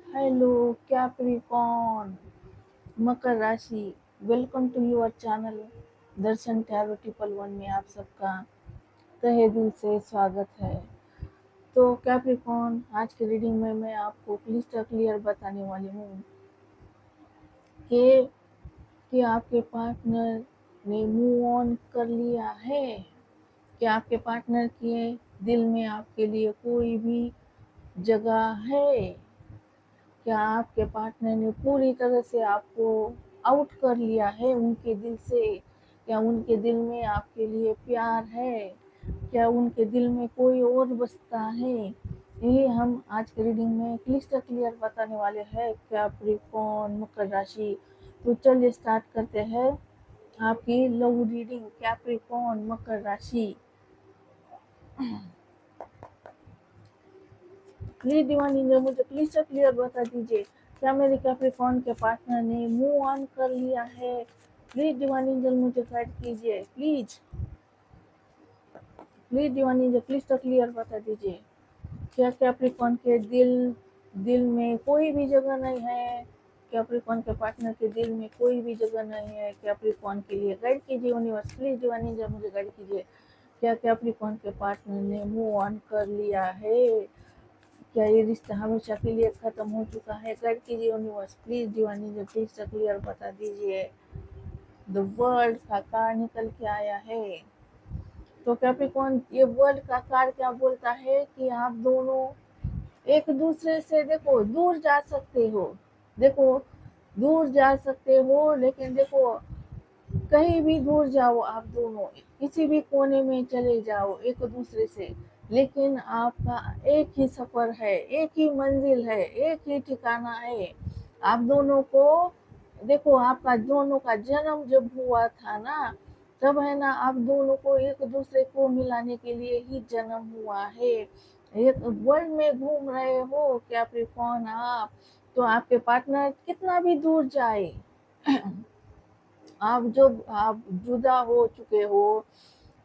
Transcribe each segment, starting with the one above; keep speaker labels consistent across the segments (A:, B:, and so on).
A: Hello Capricorn मकर राशि। Welcome to your channel Darshan tarot triple one में आप सबका तहे दिल से स्वागत है। तो कैप्रिकॉर्न, आज की रीडिंग में मैं आपको क्लिस्टर क्लियर बताने वाली हूँ कि आपके पार्टनर ने मूव ऑन कर लिया है, कि आपके पार्टनर के दिल में आपके लिए कोई भी जगह है, क्या आपके पार्टनर ने पूरी तरह से आपको आउट कर लिया है उनके दिल से? क्या उनके दिल में आपके लिए प्यार है? क्या उनके दिल में कोई और बसता है? यही हम आज के रीडिंग में क्लिस्टर क्लियर बताने वाले हैं कैप्रिकॉर्न मकर राशि। तो चलिए स्टार्ट करते हैं आपकी लव रीडिंग कैप्रिकॉर्न मकर राशि। प्लीज डिवाइन एंजल मुझे क्लिस्टर क्लियर बता दीजिए, क्या मेरे कैप्रिकॉर्न के पार्टनर ने मूव ऑन कर लिया है? प्लीज डिवाइन एंजल मुझे गाइड कीजिए, please divine angel clyster clear बता दीजिए, क्या कैप्रिकॉर्न के दिल में कोई भी जगह नहीं है? कैप्रिकॉर्न के पार्टनर के दिल में कोई भी जगह नहीं है? कैप्रिकॉर्न के लिए गाइड कीजिए यूनिवर्स, प्लीज डिवाइन एंजल मुझे गाइड कीजिए, क्या कैप्रिकॉर्न के पार्टनर ने मूव ऑन कर लिया है? क्या ये रिश्ता हमेशा के लिए खत्म हो चुका है? गाइड कीजिए universe, please divine angel please clear बता दीजिए। द वर्ल्ड का कार्ड निकल के आया है। तो कैप्रिकॉर्न, ये वर्ल्ड का कार्ड क्या बोलता है कि आप दोनों एक दूसरे से देखो दूर जा सकते हो, देखो दूर जा सकते हो, लेकिन देखो कहीं भी दूर जाओ आप दोनों, किसी भी कोने में चले जाओ एक दूसरे से, लेकिन आपका एक ही सफर है, एक ही मंजिल है, एक ही ठिकाना है। आप दोनों को देखो, आपका दोनों का जन्म जब हुआ था ना, तब है ना, आप दोनों को एक दूसरे को मिलाने के लिए ही जन्म हुआ है। एक वर्ल्ड में घूम रहे हो कैप्रिकॉर्न आप, तो आपके पार्टनर कितना भी दूर जाए, आप जुदा हो चुके हो,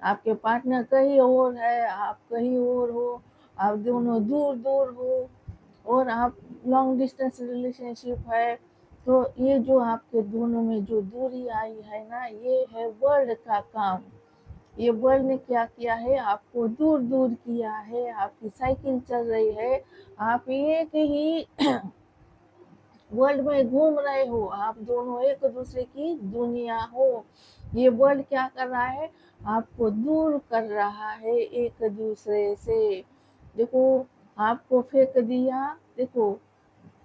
A: आपके पार्टनर कहीं और है, आप कहीं और हो, आप दोनों दूर दूर हो, और आप लॉन्ग डिस्टेंस रिलेशनशिप है, तो ये जो आपके दोनों में जो दूरी आई है ना, ये है वर्ल्ड का काम। ये वर्ल्ड ने क्या किया है, आपको दूर दूर किया है, आपकी साइकिल चल रही है, आप एक ही वर्ल्ड में घूम रहे हो, आप दोनों एक दूसरे की दुनिया हो। ये वर्ल्ड क्या कर रहा है, आपको दूर कर रहा है एक दूसरे से। देखो, आपको फेंक दिया, देखो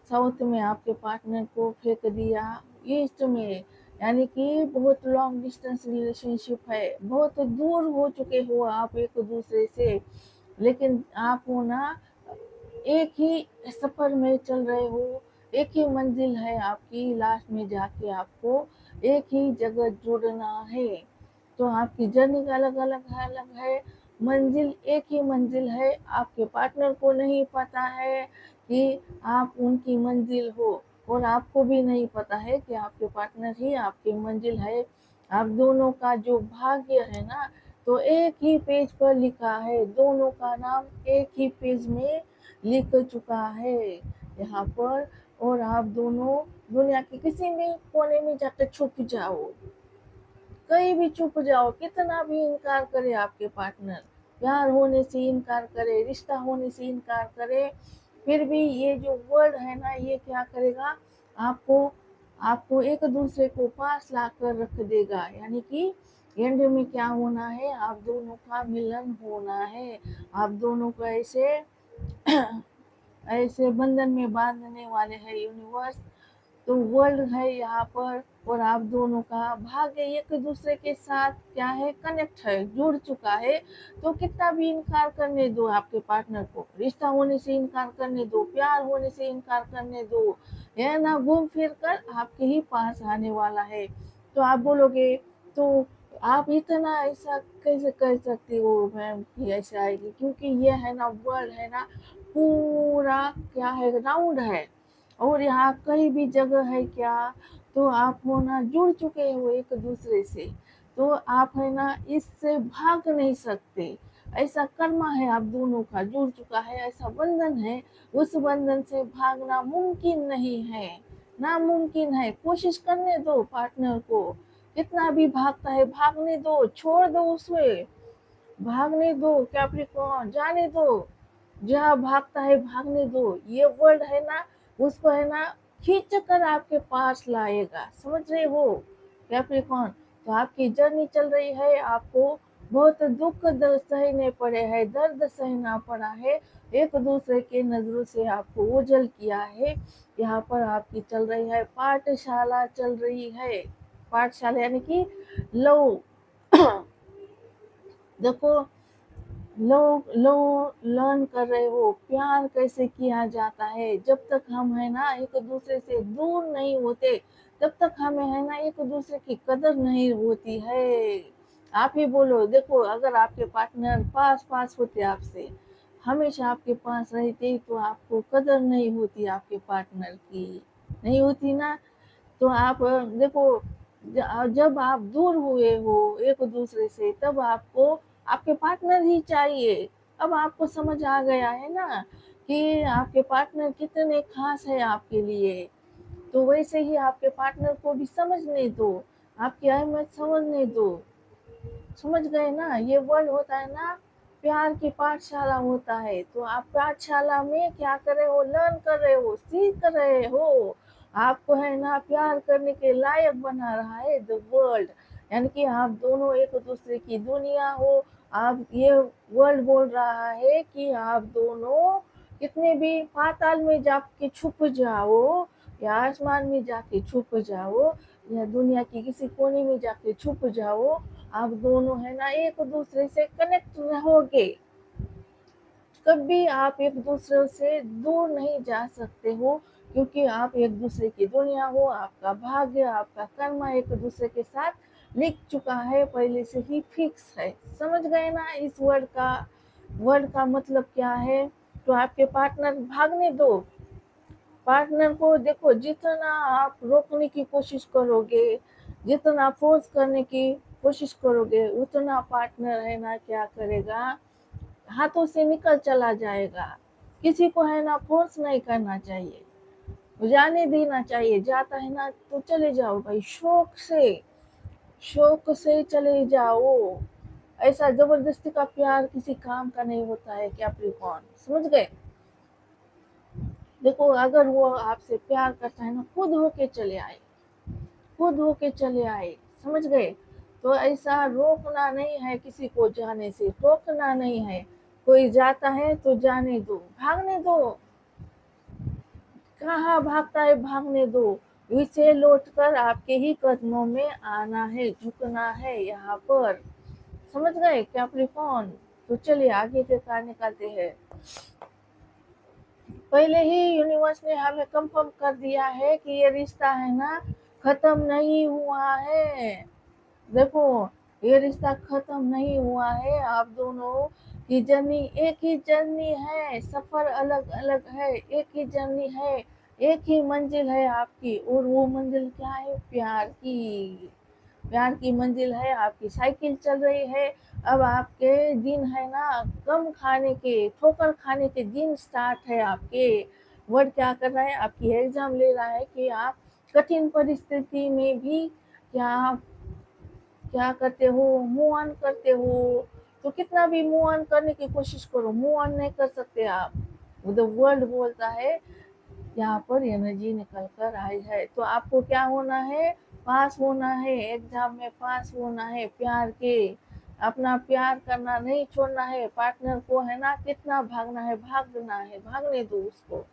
A: साउथ में आपके पार्टनर को फेंक दिया, ईस्ट में, यानी कि बहुत लॉन्ग डिस्टेंस रिलेशनशिप है, बहुत दूर हो चुके हो आप एक दूसरे से, लेकिन आप हो ना एक ही सफर में चल रहे हो, एक ही मंजिल है आपकी, लास्ट में जाके आपको एक ही जगह जुड़ना है। तो आपकी जर्नी अलग है, मंजिल एक ही मंजिल है, आपके पार्टनर को नहीं पता है कि आप उनकी मंजिल हो, और आपको भी नहीं पता है कि आपके पार्टनर ही आपकी मंजिल है। आप दोनों का जो भाग्य है ना, तो एक ही पेज पर लिखा है, दोनों का नाम एक ही पेज में लिख चुका है यहाँ पर। और आप दोनों दुनिया के किसी भी कोने में जाकर छुप जाओ, कहीं भी छुप जाओ, कितना भी इनकार करे आपके पार्टनर, प्यार होने से इनकार करे, रिश्ता होने से इनकार करे, फिर भी ये जो वर्ल्ड है ना, ये क्या करेगा, आपको आपको एक दूसरे को पास ला कर रख देगा। यानी कि एंड में क्या होना है, आप दोनों का मिलन होना है, आप दोनों को ऐसे ऐसे बंधन में बांधने वाले हैं यूनिवर्स। तो वर्ल्ड है यहाँ पर, और आप दोनों का भाग्य एक दूसरे के साथ क्या है, कनेक्ट है, जुड़ चुका है। तो कितना भी इनकार करने दो आपके पार्टनर को, रिश्ता होने से इनकार करने दो, प्यार होने से इनकार करने दो, है ना, घूम फिर कर आपके ही पास आने वाला है। तो आप बोलोगे, तो आप इतना ऐसा कैसे कर सकती हो मैम कि ऐसा आएगी, क्योंकि ये है ना, वर्ल्ड है ना, पूरा क्या है, राउंड है, और यहाँ कहीं भी जगह है क्या, तो आप हो ना जुड़ चुके हो एक दूसरे से, तो आप है ना इससे भाग नहीं सकते, ऐसा कर्मा है आप दोनों का जुड़ चुका है, ऐसा बंधन है, उस बंधन से भागना मुमकिन नहीं है, नामुमकिन है। कोशिश करने दो पार्टनर को, कितना भी भागता है भागने दो, छोड़ दो उसे, भागने दो, कैप्रिकॉर्न जाने दो, जहाँ भागता है भागने दो। ये वर्ल्ड है ना, उसको है ना खींच कर आपके पास लाएगा, समझ रहे हो कैप्रिकॉर्न। तो आपकी जर्नी चल रही है, आपको बहुत दुख सहने पड़े हैं, दर्द सहना पड़ा है, एक दूसरे के नजरों से आपको ओझल किया है। यहाँ पर आपकी चल रही है पाठशाला, चल रही है पाठशाला, यानी कि लव देखो, लोग लर्न कर रहे हो प्यार कैसे किया जाता है। जब तक हम है ना एक दूसरे से दूर नहीं होते, तब तक हमें है ना एक दूसरे की कदर नहीं होती है। आप ही बोलो, देखो अगर आपके पार्टनर पास पास होते आपसे, हमेशा आपके पास रहते, तो आपको कदर नहीं होती आपके पार्टनर की, नहीं होती ना। तो आप देखो, जब आप दूर हुए हो एक दूसरे से, तब आपको आपके पार्टनर ही चाहिए। अब आपको समझ आ गया है ना कि आपके पार्टनर कितने खास है आपके लिए। तो वैसे ही आपके पार्टनर को भी समझने दो, आपकी अहमियत समझने दो। समझ गए ना, ये वर्ड होता है ना, प्यार की पाठशाला होता है। तो आप पाठशाला में क्या कर रहे हो, लर्न कर रहे हो, सीख रहे हो। आपको है ना प्यार करने के लायक बना रहा है द वर्ल्ड, यानी कि आप दोनों एक दूसरे की दुनिया हो। आप ये वर्ल्ड बोल रहा है कि आप दोनों कितने भी पाताल में जाके छुप जाओ, या आसमान में जाके छुप जाओ, या दुनिया की किसी कोने में जाके छुप जाओ, आप दोनों है ना एक दूसरे से कनेक्ट रहोगे। कभी आप एक दूसरे से दूर नहीं जा सकते हो, क्योंकि आप एक दूसरे की दुनिया हो। आपका भाग्य, आपका कर्म एक दूसरे के साथ लिख चुका है, पहले से ही फिक्स है। समझ गए ना इस वर्ड का मतलब क्या है। तो आपके पार्टनर भागने दो, पार्टनर को देखो, जितना आप रोकने की कोशिश करोगे, जितना फोर्स करने की कोशिश करोगे, उतना पार्टनर है ना क्या करेगा, हाथों से निकल चला जाएगा। किसी को है ना फोर्स नहीं करना चाहिए, जाने देना चाहिए। जाता है ना तो चले जाओ भाई, शौक से चले जाओ। ऐसा जबरदस्ती का प्यार किसी काम का नहीं होता है कैप्रिकॉर्न, समझ गए। देखो अगर वो आपसे प्यार करता है ना, खुद होके चले आए, खुद होके चले आए, समझ गए। तो ऐसा रोकना नहीं है, किसी को जाने से रोकना नहीं है। कोई जाता है तो जाने दो, भागने दो, कहाँ भागता है भागने दो। इसे लौटकर आपके ही कदमों में आना है, झुकना है यहाँ पर, समझ गए कैप्रिकॉर्न। तो चलिए आगे के कार्य निकालते हैं। पहले ही यूनिवर्स ने हमें कंफर्म कर दिया है कि ये रिश्ता है ना खत्म नहीं हुआ है। देखो, ये रिश्ता खत्म नहीं हुआ है, आप दोनों की जर्नी एक ही जर्नी है, सफर अलग अलग है, एक ही जर्नी है, एक ही मंजिल है आपकी। और वो मंजिल क्या है, प्यार की, प्यार की मंजिल है आपकी। साइकिल चल रही है, अब आपके दिन है ना कम खाने के, ठोकर खाने के दिन स्टार्ट है आपके। वर्ड क्या कर रहा है, आपकी एग्जाम ले रहा है कि आप कठिन परिस्थिति में भी क्या क्या करते हो, मूव ऑन करते हो। तो कितना भी मूव ऑन करने की कोशिश करो, मूव ऑन नहीं कर सकते आप। द वर्ल्ड बोलता है, यहाँ पर एनर्जी निकल कर आई है। तो आपको क्या होना है, पास होना है, एग्जाम में पास होना है प्यार के। अपना प्यार करना नहीं छोड़ना है, पार्टनर को है ना कितना भागना है, भागना है, भागने दो उसको।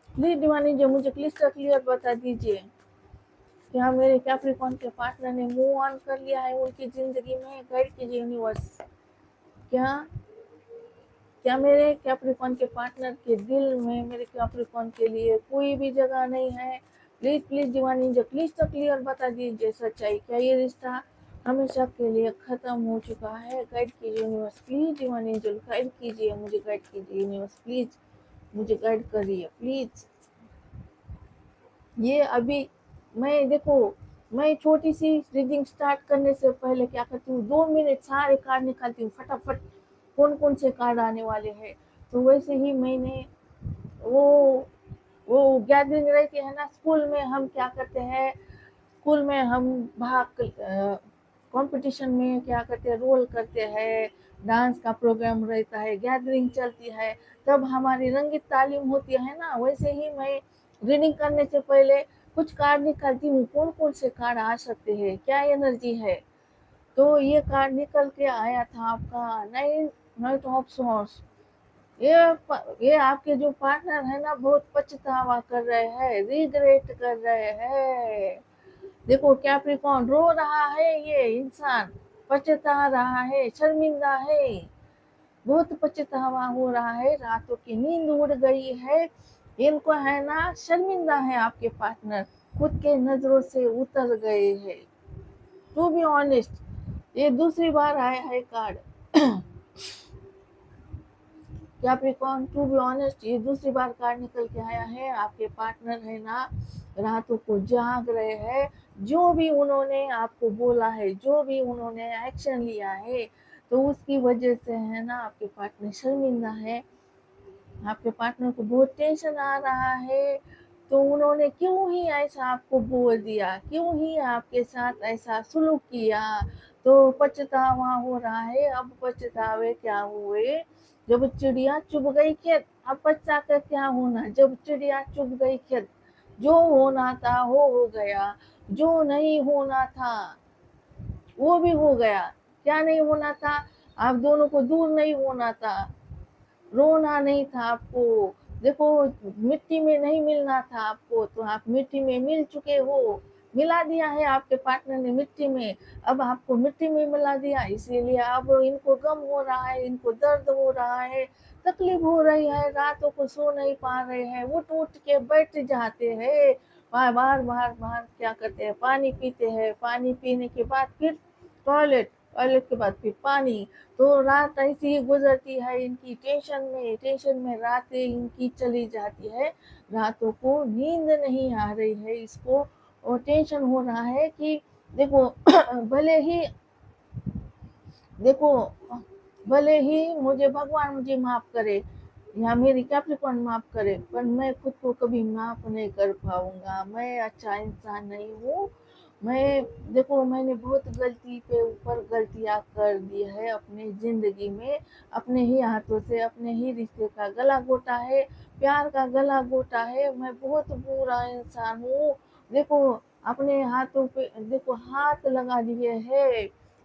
A: प्लीज दीवानी जो मुझे क्लियर बता दीजिए, क्या मेरे कैप्रिकॉर्न के पार्टनर ने मूव ऑन कर लिया है उनकी जिंदगी में, गाइड कीजिए यूनिवर्स। क्या क्या मेरे कैप्रिकॉर्न के पार्टनर के दिल में मेरे कैप्रिकॉर्न के लिए कोई भी जगह नहीं है। प्लीज प्लीज दीवानी जो क्लियर बता दीजिए सच्चाई, क्या ये रिश्ता हमेशा के लिए खत्म हो चुका है। गाइड कीजिए यूनिवर्स, प्लीज दीवानी जो गाइड कीजिए, मुझे गाइड कीजिए यूनिवर्स, प्लीज मुझे गाइड करिए प्लीज। ये अभी मैं देखो, मैं छोटी सी रीडिंग स्टार्ट करने से पहले क्या करती हूँ, 2 मिनट सारे कार्ड निकालती हूँ फटाफट, कौन कौन से कार्ड आने वाले हैं। तो वैसे ही मैंने वो वो गैदरिंग रहती है ना स्कूल में, हम क्या करते हैं, स्कूल में हम भाग कंपटीशन में क्या करते हैं, रोल करते हैं, डांस का प्रोग्राम रहता है, गैदरिंग चलती है, तब हमारी रंगीत तालीम होती है ना, वैसे ही मैं रीडिंग करने से पहले कुछ कार्ड निकालती हूँ, कौन कौन से कार्ड आ सकते हैं, क्या एनर्जी है। तो ये कार्ड निकल के आया था आपका नाइट ऑफ सॉर्ड्स। ये आपके जो पार्टनर है ना बहुत पछतावा कर रहे हैं, रिग्रेट कर रहे हैं। देखो कैप्रिकॉर्न रो रहा है, ये इंसान पछता रहा है, शर्मिंदा है, बहुत पछतावा हो रहा है, रातों की नींद उड़ गई है, इनको है ना शर्मिंदा है आपके पार्टनर, खुद के नजरों से उतर गए हैं। टू बी ऑनेस्ट ये दूसरी बार आया है card Capricorn, to be honest ये दूसरी बार कार्ड निकल के आया है। आपके पार्टनर है ना रातों को जाग रहे हैं, जो भी उन्होंने आपको बोला है, जो भी उन्होंने एक्शन लिया है, तो उसकी वजह से है ना आपके पार्टनर शर्मिंदा है, आपके पार्टनर को बहुत टेंशन आ रहा है। तो उन्होंने क्यों ही ऐसा आपको बोल दिया, क्यों ही आपके साथ ऐसा सुलूक किया, तो पछतावा हो रहा है। अब पछतावे क्या हुए, जब चिड़िया चुग गई खेत, अब पछता कर क्या होना, जब चिड़िया चुग गई खेत, जो होना था हो गया, जो नहीं होना था वो भी हो गया। क्या नहीं होना था, आप दोनों को दूर नहीं होना था, रोना नहीं था आपको, देखो मिट्टी में नहीं मिलना था आपको, तो आप मिट्टी में मिल चुके हो, मिला दिया है आपके पार्टनर ने मिट्टी में, अब आपको मिट्टी में मिला दिया, इसीलिए अब इनको गम हो रहा है, इनको दर्द हो रहा है, तकलीफ हो रही है, रातों को सो नहीं पा रहे हैं, उठ उठ के बैठ जाते हैं, बार बार बार बार क्या करते हैं, पानी पीते हैं, पानी पीने के बाद फिर टॉयलेट, टॉयलेट के बाद फिर पानी। तो रात ऐसी ही गुजरती है इनकी, टेंशन में रातें इनकी चली जाती है, रातों को नींद नहीं आ रही है इसको, और टेंशन हो रहा है कि देखो भले ही देखो भले ही मुझे भगवान मुझे माफ करे या मेरी कैप्रिकॉर्न माफ करे, पर मैं खुद को कभी माफ नहीं कर पाऊंगा, मैं अच्छा इंसान नहीं हूँ। मैं देखो मैंने बहुत गलती पे ऊपर गलतियाँ कर दी है अपनी ज़िंदगी में, अपने ही हाथों से अपने ही रिश्ते का गला घोटा है, प्यार का गला घोटा है, मैं बहुत बुरा इंसान हूँ। देखो अपने हाथों पे देखो हाथ लगा दिए है,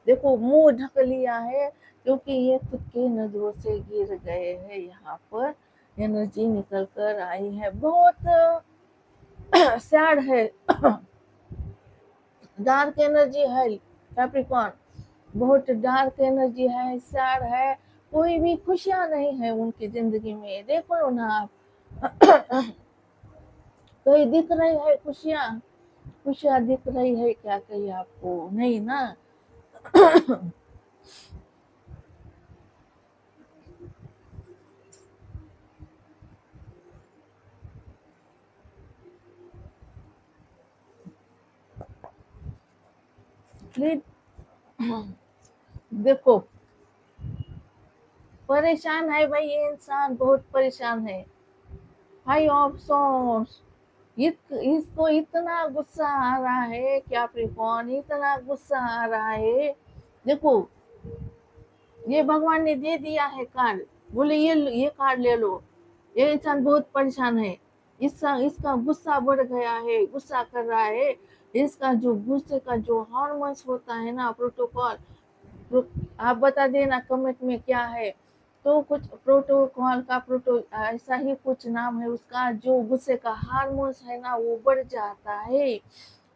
A: देखो मुंह ढक लिया है, क्योंकि ये खुद की नजरों से गिर गए हैं, यहाँ पर एनर्जी निकल कर आई है, बहुत सैड है डार्क एनर्जी है कैप्रिकॉर्न, बहुत डार्क एनर्जी है, सैड है, कोई भी खुशियां नहीं है उनकी जिंदगी में, देख लो ना आप कहीं दिख रही है खुशियां, खुशियां दिख रही है क्या कहीं आपको, नहीं ना प्लीज देखो परेशान है भाई, ये इंसान बहुत परेशान है, हाई ऑफ सॉर्ट्स, इसको इतना गुस्सा आ रहा है कैप्रिकॉर्न, इतना गुस्सा आ रहा है। देखो ये भगवान ने दे दिया है कार्ड, बोले ये कार्ड ले लो, ये इंसान बहुत परेशान है, इसका गुस्सा बढ़ गया है, गुस्सा कर रहा है, इसका जो गुस्से का जो हार्मोन्स होता है ना प्रोटोकॉल, आप बता देना कमेंट में क्या है, तो कुछ प्रोटोकॉल का ऐसा ही कुछ नाम है उसका, जो गुस्से का हार्मोन्स है ना वो बढ़ जाता है,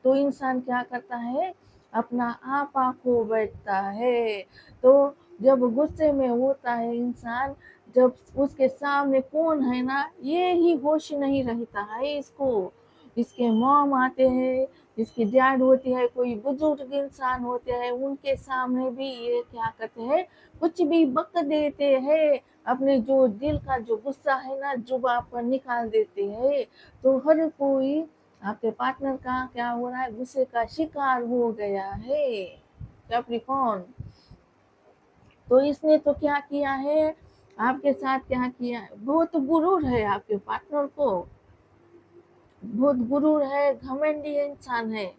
A: तो इंसान क्या करता है, अपना आपा खो बैठता है। तो जब गुस्से में होता है इंसान, जब उसके सामने कौन है ना ये ही होश नहीं रहता है इसको, इसके मॉम आते हैं, इसकी डैड होती है, कोई बुजुर्ग इंसान होते हैं, उनके सामने भी ये क्या करते हैं, कुछ भी बक देते हैं, अपने जो दिल का जो गुस्सा है ना जुबान पर निकाल देते हैं। तो हर कोई आपके पार्टनर का क्या हो रहा है, गुस्से का शिकार हो गया है कैप्रिकॉर्न। तो इसने तो क्या किया है, आपके साथ क्या किया है, बहुत गुरूर है आपके पार्टनर को, बहुत गुरूर है, घमंडी इंसान है,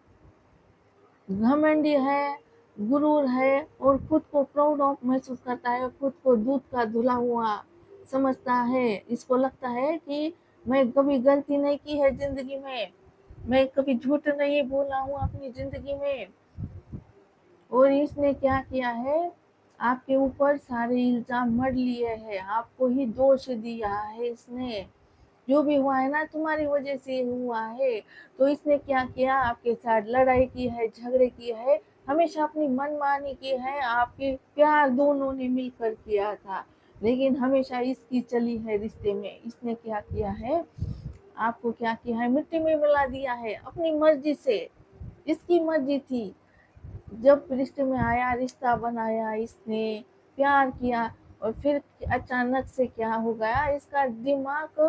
A: घमंडी है, गुरूर है, और खुद को प्राउड ऑफ महसूस करता है, खुद को दूध का धुला हुआ समझता है। इसको लगता है कि मैं कभी गलती नहीं की है जिंदगी में, मैं कभी झूठ नहीं बोला हूँ अपनी जिंदगी में। और इसने क्या किया है, आपके ऊपर सारे इल्जाम मढ़ लिए हैं, आपको ही दोष दिया है इसने, जो भी हुआ है ना तुम्हारी वजह से हुआ है। तो इसने क्या किया, आपके साथ लड़ाई की है, झगड़े किए है, हमेशा अपनी मनमानी की है, आपके प्यार दोनों ने मिलकर किया था, लेकिन हमेशा इसकी चली है रिश्ते में। इसने क्या किया है, आपको क्या किया है, मिट्टी में मिला दिया है अपनी मर्जी से, इसकी मर्जी थी। जब रिश्ते में आया, रिश्ता बनाया इसने, प्यार किया, और फिर अचानक से क्या हो गया, इसका दिमाग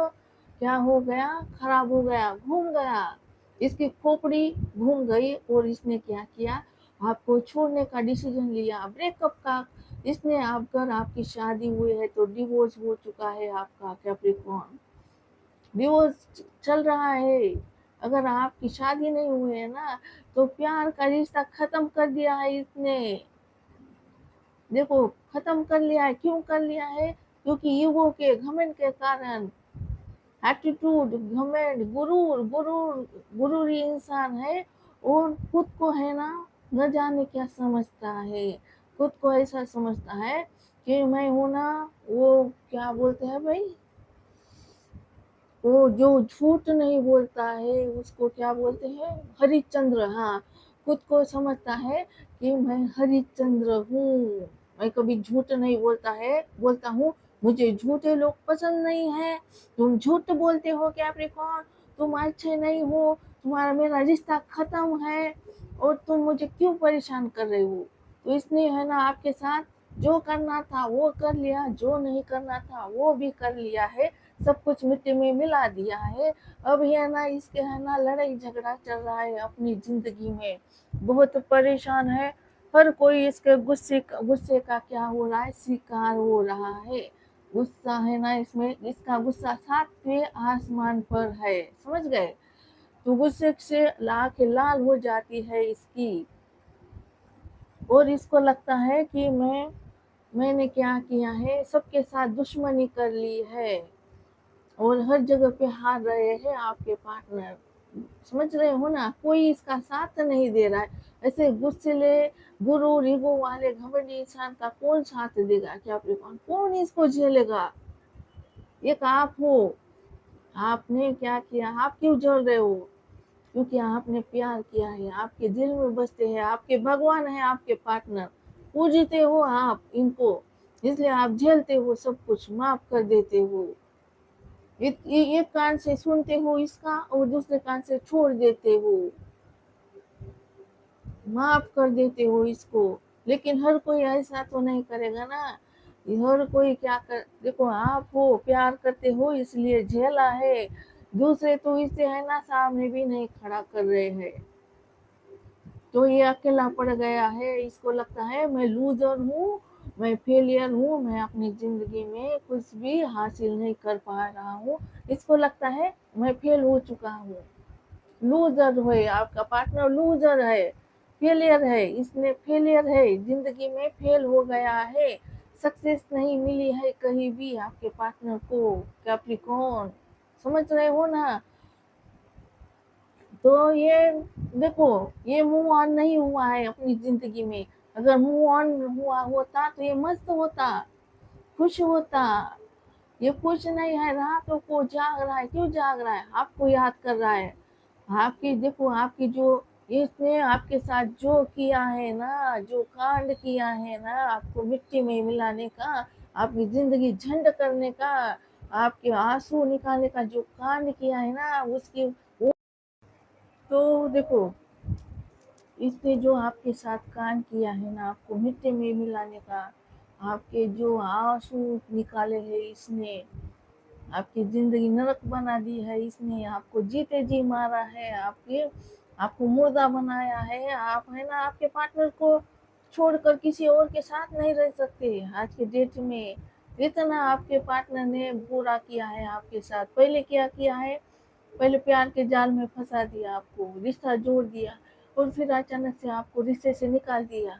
A: क्या हो गया, खराब हो गया, घूम गया, इसकी खोपड़ी घूम गई, और इसने क्या किया, आपको छोड़ने का डिसीजन लिया, ब्रेकअप का। इसने अगर आपकी शादी हुई है तो डिवोर्स हो चुका है आपका कैप्रिकॉर्न, डिवोर्स चल रहा है। अगर आपकी शादी नहीं हुई है ना, तो प्यार का रिश्ता खत्म कर दिया है इसने, देखो खत्म कर लिया है। क्यों कर लिया है, क्योंकि ईगो के घमंड के कारण, एटीट्यूड, घमंड, गुरूरी इंसान है, और खुद को है ना, न जाने क्या समझता है, खुद को ऐसा समझता है कि मैं हूं ना, वो क्या बोलते हैं भाई, वो जो झूठ नहीं बोलता है उसको क्या बोलते हैं, हरिश्चंद्र। हाँ, खुद को समझता है कि मैं हरिश्चंद्र हूँ, मैं कभी झूठ नहीं बोलता हूँ, मुझे झूठे लोग पसंद नहीं है, तुम झूठ बोलते हो कैप्रिकॉर्न, तुम अच्छे नहीं हो, तुम्हारा मेरा रिश्ता खत्म है, और तुम मुझे क्यों परेशान कर रहे हो। तो इसने है ना आपके साथ जो करना था वो कर लिया, जो नहीं करना था वो भी कर लिया है, सब कुछ मिट्टी में मिला दिया है। अब है ना इसके है ना लड़ाई झगड़ा चल रहा है अपनी जिंदगी में, बहुत परेशान है, हर कोई इसके गुस्से का क्या हो रहा है, शिकार हो रहा है। गुस्सा है ना इसमें, इसका गुस्सा 7वें आसमान पर है, समझ गए। तो गुस्से से आंखें लाल हो जाती है इसकी, और इसको लगता है कि मैंने क्या किया है, सबके साथ दुश्मनी कर ली है, और हर जगह पे हार रहे हैं आपके पार्टनर, समझ रहे हो ना, कोई इसका साथ नहीं दे रहा है। ऐसे गुस्सेले, गुरूर, ईगो वाले घमंडी इंसान का कौन साथ देगा, क्या कौन इसको झेलेगा। एक आप हो, आपने क्या किया, आप क्यों जल रहे हो, क्योंकि आपने प्यार किया है, आपके दिल में बसते हैं, आपके भगवान है आपके पार्टनर, पूजते हो आप इनको, इसलिए आप झेलते हो, सब कुछ माफ कर देते हो। एक कान से सुनते हो इसका और दूसरे कान से छोड़ देते हो, माफ कर देते हो इसको। लेकिन हर कोई ऐसा तो नहीं करेगा ना, हर कोई क्या कर, देखो आप हो, प्यार करते हो इसलिए झेला है, दूसरे तो इसे है ना सामने भी नहीं खड़ा कर रहे हैं, तो ये अकेला पड़ गया है। इसको लगता है मैं लूजर हूँ, मैं फेलियर हूँ, मैं अपनी जिंदगी में कुछ भी हासिल नहीं कर पा रहा हूँ, इसको लगता है मैं फेल हो चुका हूँ। लूजर है आपका पार्टनर, लूजर है, फेलियर है, इसमें फेलियर है, जिंदगी में फेल हो गया है, सक्सेस नहीं मिली है कहीं भी आपके पार्टनर को कैप्रिकॉर्न, समझ रहे हो ना। तो ये देखो, ये मूव ऑन नहीं हुआ है अपनी जिंदगी में, अगर मूव ऑन हुआ होता तो ये मस्त होता, खुश होता। ये खुश नहीं है, रातों को जाग रहा है, क्यों जाग रहा है, आपको याद कर रहा है, आपकी देखो, आपकी जो इसने आपके साथ जो किया है ना, जो कांड किया है ना, आपको मिट्टी में मिलाने का, आपकी जिंदगी झंड करने का, आपके आंसू निकालने का जो कांड किया है ना, उसकी तो देखो, इसने जो आपके साथ कांड किया है ना, आपको मिट्टी में मिलाने का, आपके जो आंसू निकाले हैं इसने, आपकी जिंदगी नरक बना दी है इसने, आपको जीते जी मारा है, आपको मुर्दा बनाया है। आप है ना आपके पार्टनर को छोड़कर किसी और के साथ नहीं रह सकते आज के डेट में। इतना आपके पार्टनर ने बुरा किया है आपके साथ। पहले क्या किया है, पहले प्यार के जाल में फंसा दिया, आपको रिश्ता जोड़ दिया, और फिर अचानक से आपको रिश्ते से निकाल दिया।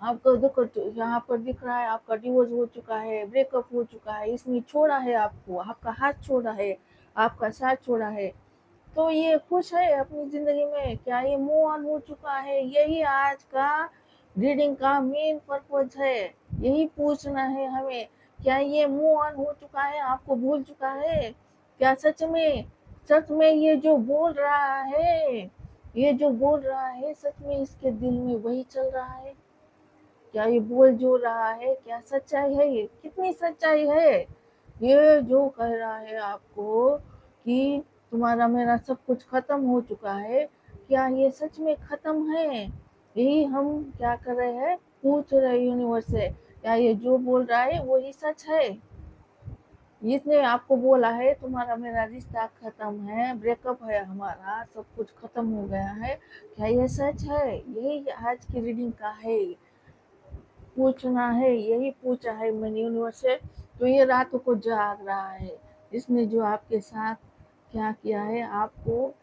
A: आपको देखो तो यहाँ पर दिख रहा है आपका डिवोर्स हो चुका है, ब्रेकअप हो चुका है, इसने छोड़ा है आपको, आपका हाथ छोड़ा है, आपका साथ छोड़ा है। तो ये खुश है अपनी जिंदगी में? क्या ये मूव ऑन हो चुका है? यही आज का रीडिंग का मेन पर्पज है, यही पूछना है हमें। क्या ये मूव ऑन हो चुका है, आपको भूल चुका है? क्या सच में ये जो बोल रहा है, ये जो बोल रहा है सच में इसके दिल में वही चल रहा है? क्या ये बोल जो रहा है क्या सच्चाई है? ये कितनी सच्चाई है? ये जो कह रहा है आपको कि तुम्हारा मेरा सब कुछ खत्म हो चुका है, क्या ये सच में खत्म है? यही हम क्या कर रहे हैं, पूछ रहे यूनिवर्स से, क्या ये जो बोल रहा है वही सच है? इसने आपको बोला है तुम्हारा मेरा रिश्ता खत्म है, ब्रेकअप है हमारा, सब कुछ खत्म हो गया है, क्या ये सच है? यही आज की रीडिंग का है, पूछना है, यही पूछा है मैंने यूनिवर्स से। तो ये रातों को जाग रहा है, इसने जो आपके साथ क्या किया है, आपको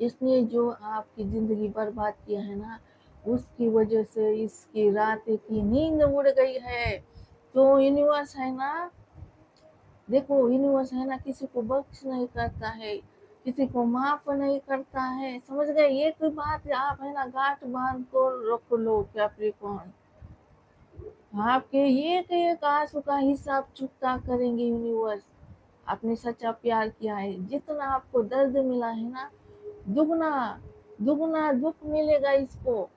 A: इसने जो आपकी जिंदगी बर्बाद किया है ना, उसकी वजह से इसकी रात की नींद उड़ गई है। तो यूनिवर्स है ना, देखो यूनिवर्स है ना किसी को बख्श नहीं करता है, किसी को माफ नहीं करता है, समझ गए? एक बात आप है ना गांठ बांध को रख लो कैप्रिकॉर्न, आपके एक एक आंसू का हिसाब चुकता करेंगे यूनिवर्स। आपने सच्चा प्यार किया है, जितना आपको दर्द मिला है ना, दुगना दुगना दुख मिलेगा इसको।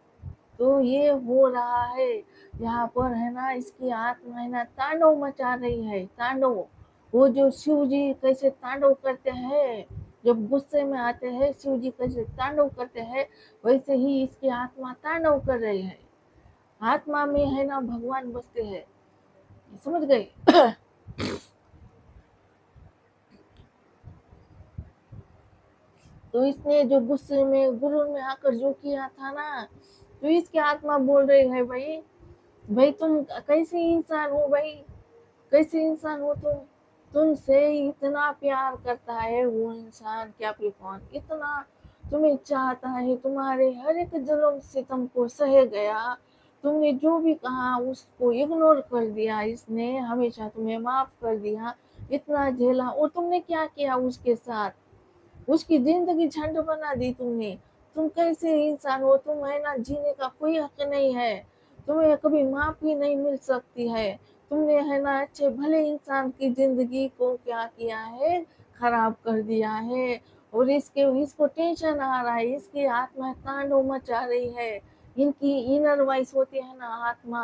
A: तो ये हो रहा है यहाँ पर है ना, इसकी आत्मा है ना तांडव मचा रही है, तांडव। वो जो शिव जी कैसे तांडव करते हैं, जब गुस्से में आते हैं शिव जी कैसे तांडव करते हैं, वैसे ही इसकी आत्मा तांडव कर रही है। आत्मा में है ना भगवान बसते हैं, समझ गए? तो इसने जो गुस्से में गुरूर में आकर जो किया था ना, तो इसकी आत्मा बोल रही है, भाई भाई तुम कैसे इंसान हो, भाई कैसे इंसान हो तुम? तुमसे इतना प्यार करता है वो इंसान कैप्रिकॉर्न, इतना तुम्हें चाहता है, तुम्हारे हर एक जुल्म सितम को सह गया, तुमने जो भी कहा उसको इग्नोर कर दिया, इसने हमेशा तुम्हें माफ कर दिया, इतना झेला। और तुमने क्या किया उसके साथ? उसकी जिंदगी झंड बना दी तुमने। तुम कैसे इंसान हो? तुम है ना जीने का कोई हक नहीं है, तुम्हें कभी माफी नहीं मिल सकती है। तुमने है ना अच्छे भले इंसान की जिंदगी को क्या किया है, खराब कर दिया है। और इसको टेंशन आ रहा है, इसकी आत्मा तांडव मचा रही है। इनकी इनर वॉइस होती है ना आत्मा,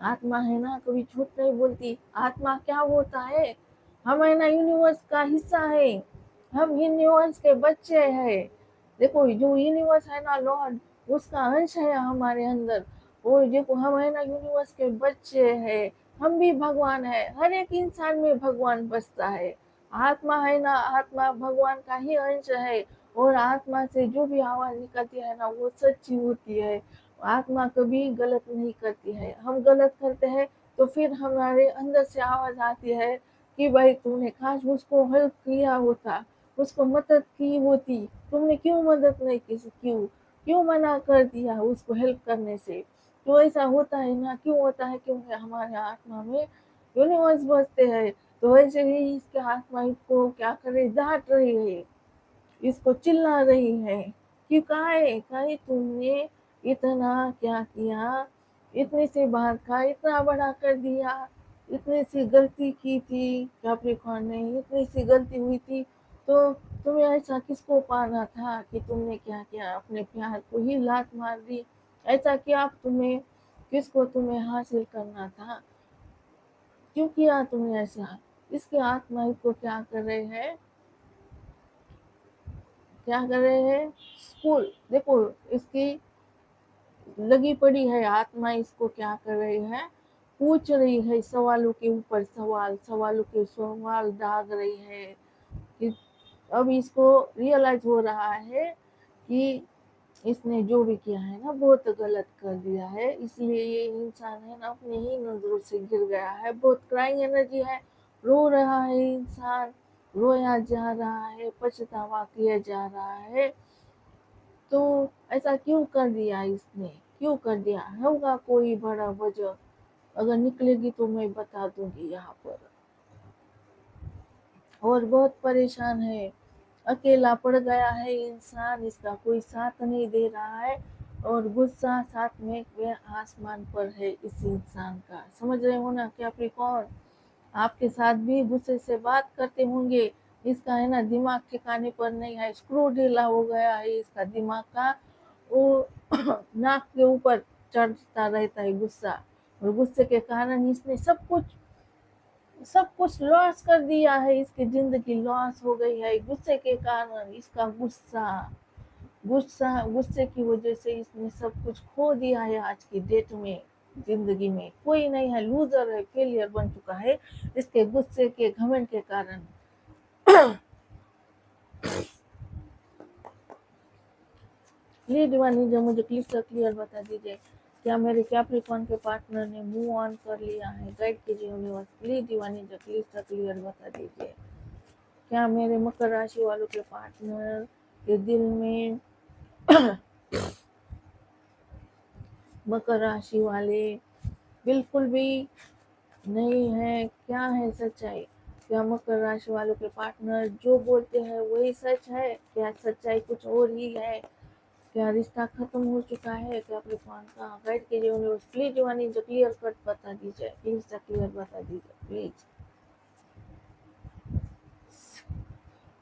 A: आत्मा है ना कभी झूठ नहीं बोलती। आत्मा क्या होता है, हम है ना यूनिवर्स का हिस्सा है, हम यूनिवर्स के बच्चे हैं। देखो जो यूनिवर्स है ना लॉर्ड, उसका अंश है हमारे अंदर। और देखो हम है ना यूनिवर्स के बच्चे हैं, हम भी भगवान है, हर एक इंसान में भगवान बसता है। आत्मा है ना, आत्मा भगवान का ही अंश है। और आत्मा से जो भी आवाज निकलती है ना वो सच्ची होती है। आत्मा कभी गलत नहीं करती है, हम गलत करते हैं तो फिर हमारे अंदर से आवाज आती है कि भाई तूने काश उसको हेल्प किया होता, उसको मदद की होती, तुमने क्यों मदद नहीं की? क्यों क्यों मना कर दिया उसको हेल्प करने से? तो ऐसा होता है ना, क्यों होता है? क्योंकि हमारे आत्मा में यूनिवर्स बसते हैं। तो वैसे ही इसके आत्मा इसको क्या करे, डांट रही है, इसको चिल्ला रही है कि काहे तुमने इतना क्या किया, इतने से बाहर का इतना बड़ा कर दिया, इतनी सी गलती की थी कैप्रिकॉर्न ने, इतनी सी गलती हुई थी। तो तुम्हें ऐसा किसको पाना था कि तुमने क्या किया, अपने प्यार को ही लात मार दी। ऐसा क्या तुम्हें, किसको तुम्हें हासिल करना था, क्यों किया तुमने ऐसा? इसके आत्मा इसको क्या कर रहे हैं, क्या कर रहे हैं? स्कूल देखो, इसकी लगी पड़ी है आत्मा, इसको क्या कर रही है, पूछ रही है, सवालों के ऊपर सवाल, सवालों के सवाल दाग रही है कि अब इसको रियलाइज हो रहा है कि इसने जो भी किया है ना बहुत गलत कर दिया है, इसलिए ये इंसान है ना अपनी ही नजरों से गिर गया है। बहुत क्राइंग एनर्जी है, रो रहा है इंसान, रोया जा रहा है, पछतावा किया जा रहा है। तो ऐसा क्यों कर दिया इसने, क्यों कर दिया होगा, कोई बड़ा वजह अगर निकलेगी तो मैं बता दूंगी यहाँ पर। और बहुत परेशान है, अकेला पड़ गया है इंसान, इसका कोई साथ नहीं दे रहा है, और गुस्सा साथ में वे आसमान पर है इस इंसान का। समझ रहे हो ना कैप्रिकॉर्न, आपके साथ भी गुस्से से बात करते होंगे, इसका है ना दिमाग ठिकाने पर नहीं है, स्क्रू ढीला हो गया है इसका दिमाग का, वो नाक के ऊपर चढ़ता रहता है गुस्सा, और गुस्से के कारण इसने सब कुछ लॉस कर दिया है, इसकी जिंदगी लॉस हो गई है गुस्से के कारण। इसका गुस्से की वजह से इसने सब कुछ खो दिया है आज की डेट में। जिंदगी में कोई नहीं है, लूजर है, फेलियर बन चुका है इसके गुस्से के घमंड के कारण। प्लीज डिवानी जो मुझे क्लियर बता दीजिए, क्या मेरे कैप्रिकॉर्न के पार्टनर ने मूव ऑन कर लिया है? गाइड कीजिए यूनिवर्स, प्लीज डिवानी जो क्लियर बता दीजिए, क्या मेरे मकर राशि वालों के पार्टनर के दिल में मकर राशि वाले बिल्कुल भी नहीं है? क्या है सच्चाई? क्या मकर राशि वालों के पार्टनर जो बोलते हैं वही सच है? क्या सच्चाई कुछ और ही है? क्या रिश्ता खत्म हो चुका है कैप्रिकॉर्न का? गाइड कीजिए यूनिवर्स, प्लीज डिवानी जो क्लियर कट बता दीजिए, प्लीज क्लियर बता दीजिए प्लीज।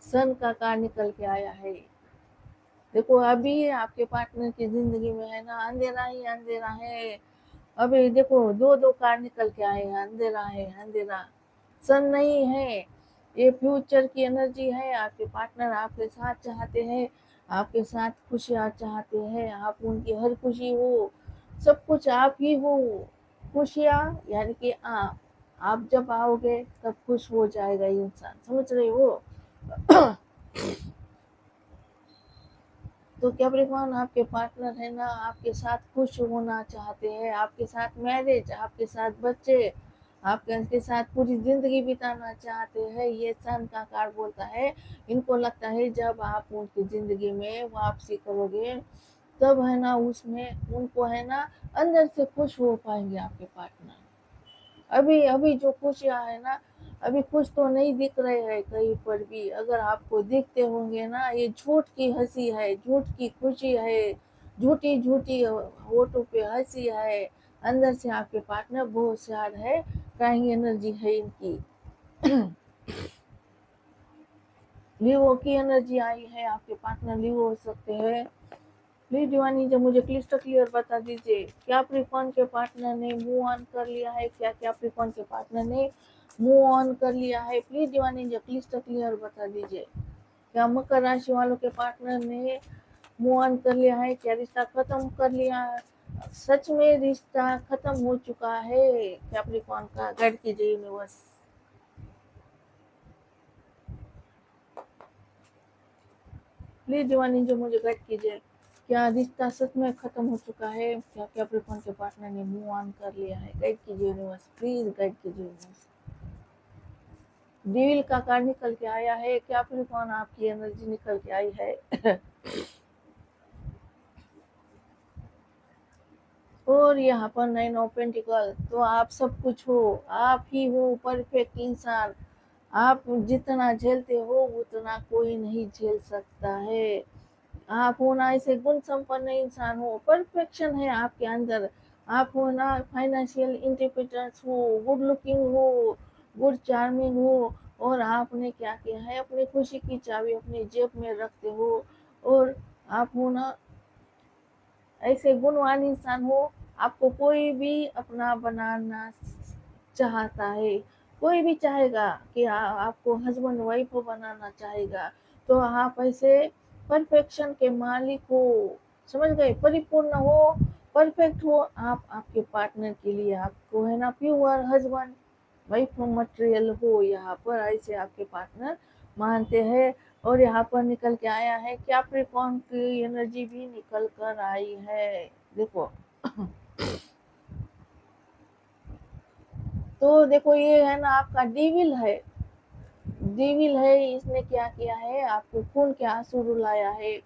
A: सन का कार्ड निकल के आया है। देखो अभी आपके पार्टनर की जिंदगी में है ना अंधेरा ही अंधेरा है। अभी देखो दो दो कार्ड निकल के आए हैं, अंधेरा है अंधेरा, सन नहीं है, ये फ्यूचर की एनर्जी है। आपके पार्टनर आपके साथ चाहते हैं, आपके साथ खुशियाँ चाहते हैं, आप उनकी हर खुशी हो, सब कुछ आप ही हो। खुशियाँ यानी कि आप जब आओगे तब खुश हो जाएगा इंसान, समझ रहे हो? तो कैप्रिकॉर्न आपके पार्टनर है ना आपके साथ खुश होना चाहते हैं, आपके साथ मैरिज, आपके साथ बच्चे, आपके साथ पूरी जिंदगी बिताना चाहते हैं। ये सन का कार्ड बोलता है इनको लगता है जब आप उनकी जिंदगी में वापसी करोगे तब है ना उसमें उनको है ना अंदर से खुश हो पाएंगे आपके पार्टनर। अभी अभी जो खुशियाँ है ना अभी कुछ तो नहीं दिख रहे हैं कहीं पर भी, अगर आपको दिखते होंगे ना ये झूठ की हंसी है, झूठ की खुशी है, झूठी झूठी होठों पे हंसी है। अंदर से आपके पार्टनर बहुत सैड है, क्राइंग एनर्जी है इनकी। लीवो की एनर्जी आई है, आपके पार्टनर लीवो हो सकते हैं। प्लीज डिवानी जो मुझे क्लियर बता दीजिए, क्या कैप्रिकॉर्न के पार्टनर ने मूव ऑन कर लिया है? क्या कैप्रिकॉर्न के पार्टनर ने मूव ऑन कर लिया है? प्लीज डिवानी जो क्लियर बता दीजिए, क्या मकर राशि वालों के पार्टनर ने मूव ऑन कर लिया है? क्या रिश्ता खत्म कर लिया है? सच में रिश्ता खत्म हो चुका है कैप्रिकॉर्न का? गाइड कीजिए यूनिवर्स। प्लीज डिवानी जो मुझे गाइड कीजिए, क्या रिश्ता सच में खत्म हो चुका है? क्या कैप्रिकॉर्न के पार्टनर ने मूव ऑन कर लिया है? गाइड कीजिए यूनिवर्स, प्लीज गाइड कीजिए यूनिवर्स। डील का कार्ड निकल के आया है, कैप्रिकॉर्न आपकी एनर्जी निकल के आई है। और यहाँ पर 9 ऑफ पेंटिकल, तो आप सब कुछ हो, आप ही हो परफेक्ट इंसान। आप जितना झेलते हो उतना कोई नहीं झेल सकता है। आप हो ना ऐसे गुण संपन्न इंसान हो, परफेक्शन है आपके अंदर। आप हो ना फाइनेंशियल इंडिपेंडेंस हो, गुड लुकिंग हो, गुड चार्मिंग हो, और आपने क्या किया है अपनी खुशी की चाबी अपनी जेब में रखते हो। और आप हो ना ऐसे गुणवान इंसान हो, आपको कोई भी अपना बनाना चाहता है, कोई भी चाहेगा कि आपको हस्बैंड वाइफ बनाना चाहेगा, तो आप ऐसे परफेक्शन के मालिक हो, समझ गए? परिपूर्ण हो, परफेक्ट हो आप आपके पार्टनर के लिए, आपको है ना प्योर हस्बैंड वाइफ मटेरियल हो, यहाँ पर ऐसे आपके पार्टनर मानते हैं। और यहाँ पर निकल के आया है कैप्रिकॉर्न की एनर्जी भी निकल कर आई है, देखो। तो देखो ये है ना आपका डेविल है, डेविल है। इसने क्या किया है, आपको खून के आंसू रुलाया है,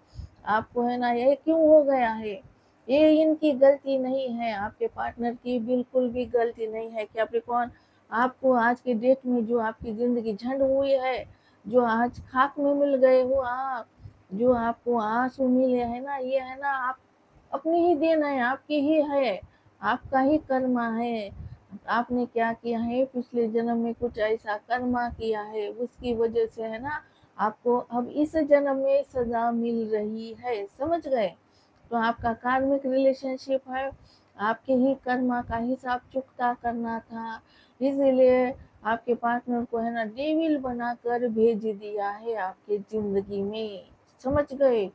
A: आपको है ना ये क्यों हो गया है, ये इनकी गलती नहीं है, आपके पार्टनर की बिल्कुल भी गलती नहीं है। कैप्रिकॉर्न, आपको आज के डेट में जो आपकी जिंदगी झंड हुई है, जो आज खाक में मिल गए हो आप, जो आपको आंसू मिले है ना, ये है ना आप अपनी ही देन है, आपकी ही है, आपका ही कर्मा है। आपने क्या किया है, पिछले जन्म में कुछ ऐसा कर्मा किया है, उसकी वजह से है ना आपको अब इस जन्म में सजा मिल रही है, समझ गए। तो आपका कार्मिक रिलेशनशिप है, आपके ही कर्मा का हिसाब चुकता करना था, इसीलिए आपके पार्टनर को है ना डेविल बनाकर भेज दिया है आपके जिंदगी में, समझ गए।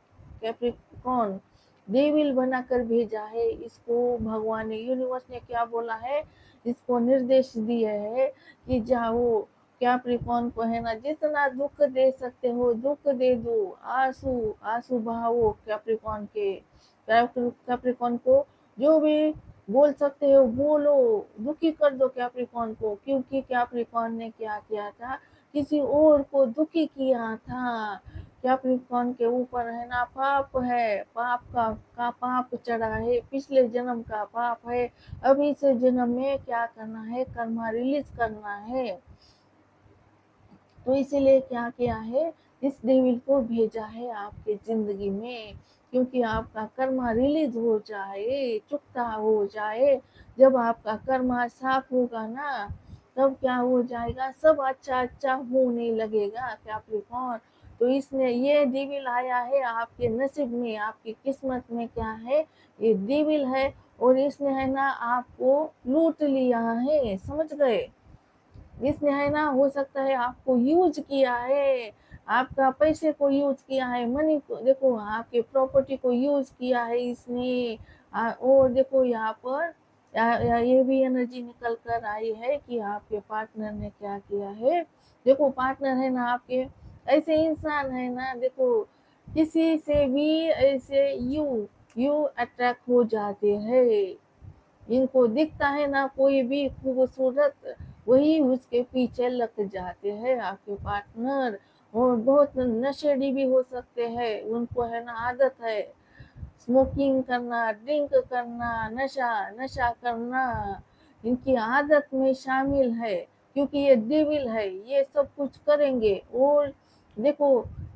A: कैप्रिकॉर्न डेविल बनाकर भेजा है इसको, भगवान ने, यूनिवर्स ने क्या बोला है, इसको निर्देश दिए है कि जाओ कैप्रिकॉर्न को है ना जितना दुख दे सकते हो दुख दे दो, आंसू आंसू बहाओ कैप्रिकॉर्न के, कैप्रिकॉर्न को जो भी बोल सकते हो बोलो, दुखी कर दो कैप्रिकॉर्न को, क्योंकि कैप्रिकॉर्न ने क्या किया था, किसी और को दुखी किया था। कैप्रिकॉर्न के ऊपर है ना पाप है, पाप का पाप चढ़ा है, पिछले जन्म का पाप है, अभी से जन्म में क्या करना है, कर्मा रिलीज करना है। तो इसीलिए क्या किया है, इस डेविल को भेजा है आपके जिंदगी में, क्योंकि आपका कर्मा रिलीज हो जाए, चुकता हो जाए। जब आपका कर्मा साफ होगा ना, तब क्या हो जाएगा, सब अच्छा अच्छा होने लगेगा कैप्रिकॉर्न। तो इसने ये डेविल आया है आपके नसीब में, आपकी किस्मत में क्या है, ये डेविल है, और इसने है ना आपको लूट लिया है, समझ गए। इसने है ना हो सकता है आपको यूज किया है, आपका पैसे को यूज किया है, मनी को, देखो आपके प्रॉपर्टी को यूज किया है इसने। और देखो यहाँ पर ये भी एनर्जी निकल कर आई है कि आपके पार्टनर ने क्या किया है, देखो पार्टनर है ना आपके ऐसे इंसान है ना, देखो किसी से भी ऐसे यू अट्रैक्ट हो जाते हैं, इनको दिखता है ना कोई भी खूबसूरत, वही उसके पीछे लग जाते हैं आपके पार्टनर। और बहुत नशेड़ी भी हो सकते हैं, उनको है ना आदत है स्मोकिंग करना, ड्रिंक करना, नशा नशा करना, इनकी आदत में शामिल है, क्योंकि ये डेविल है, ये सब कुछ करेंगे। और देखो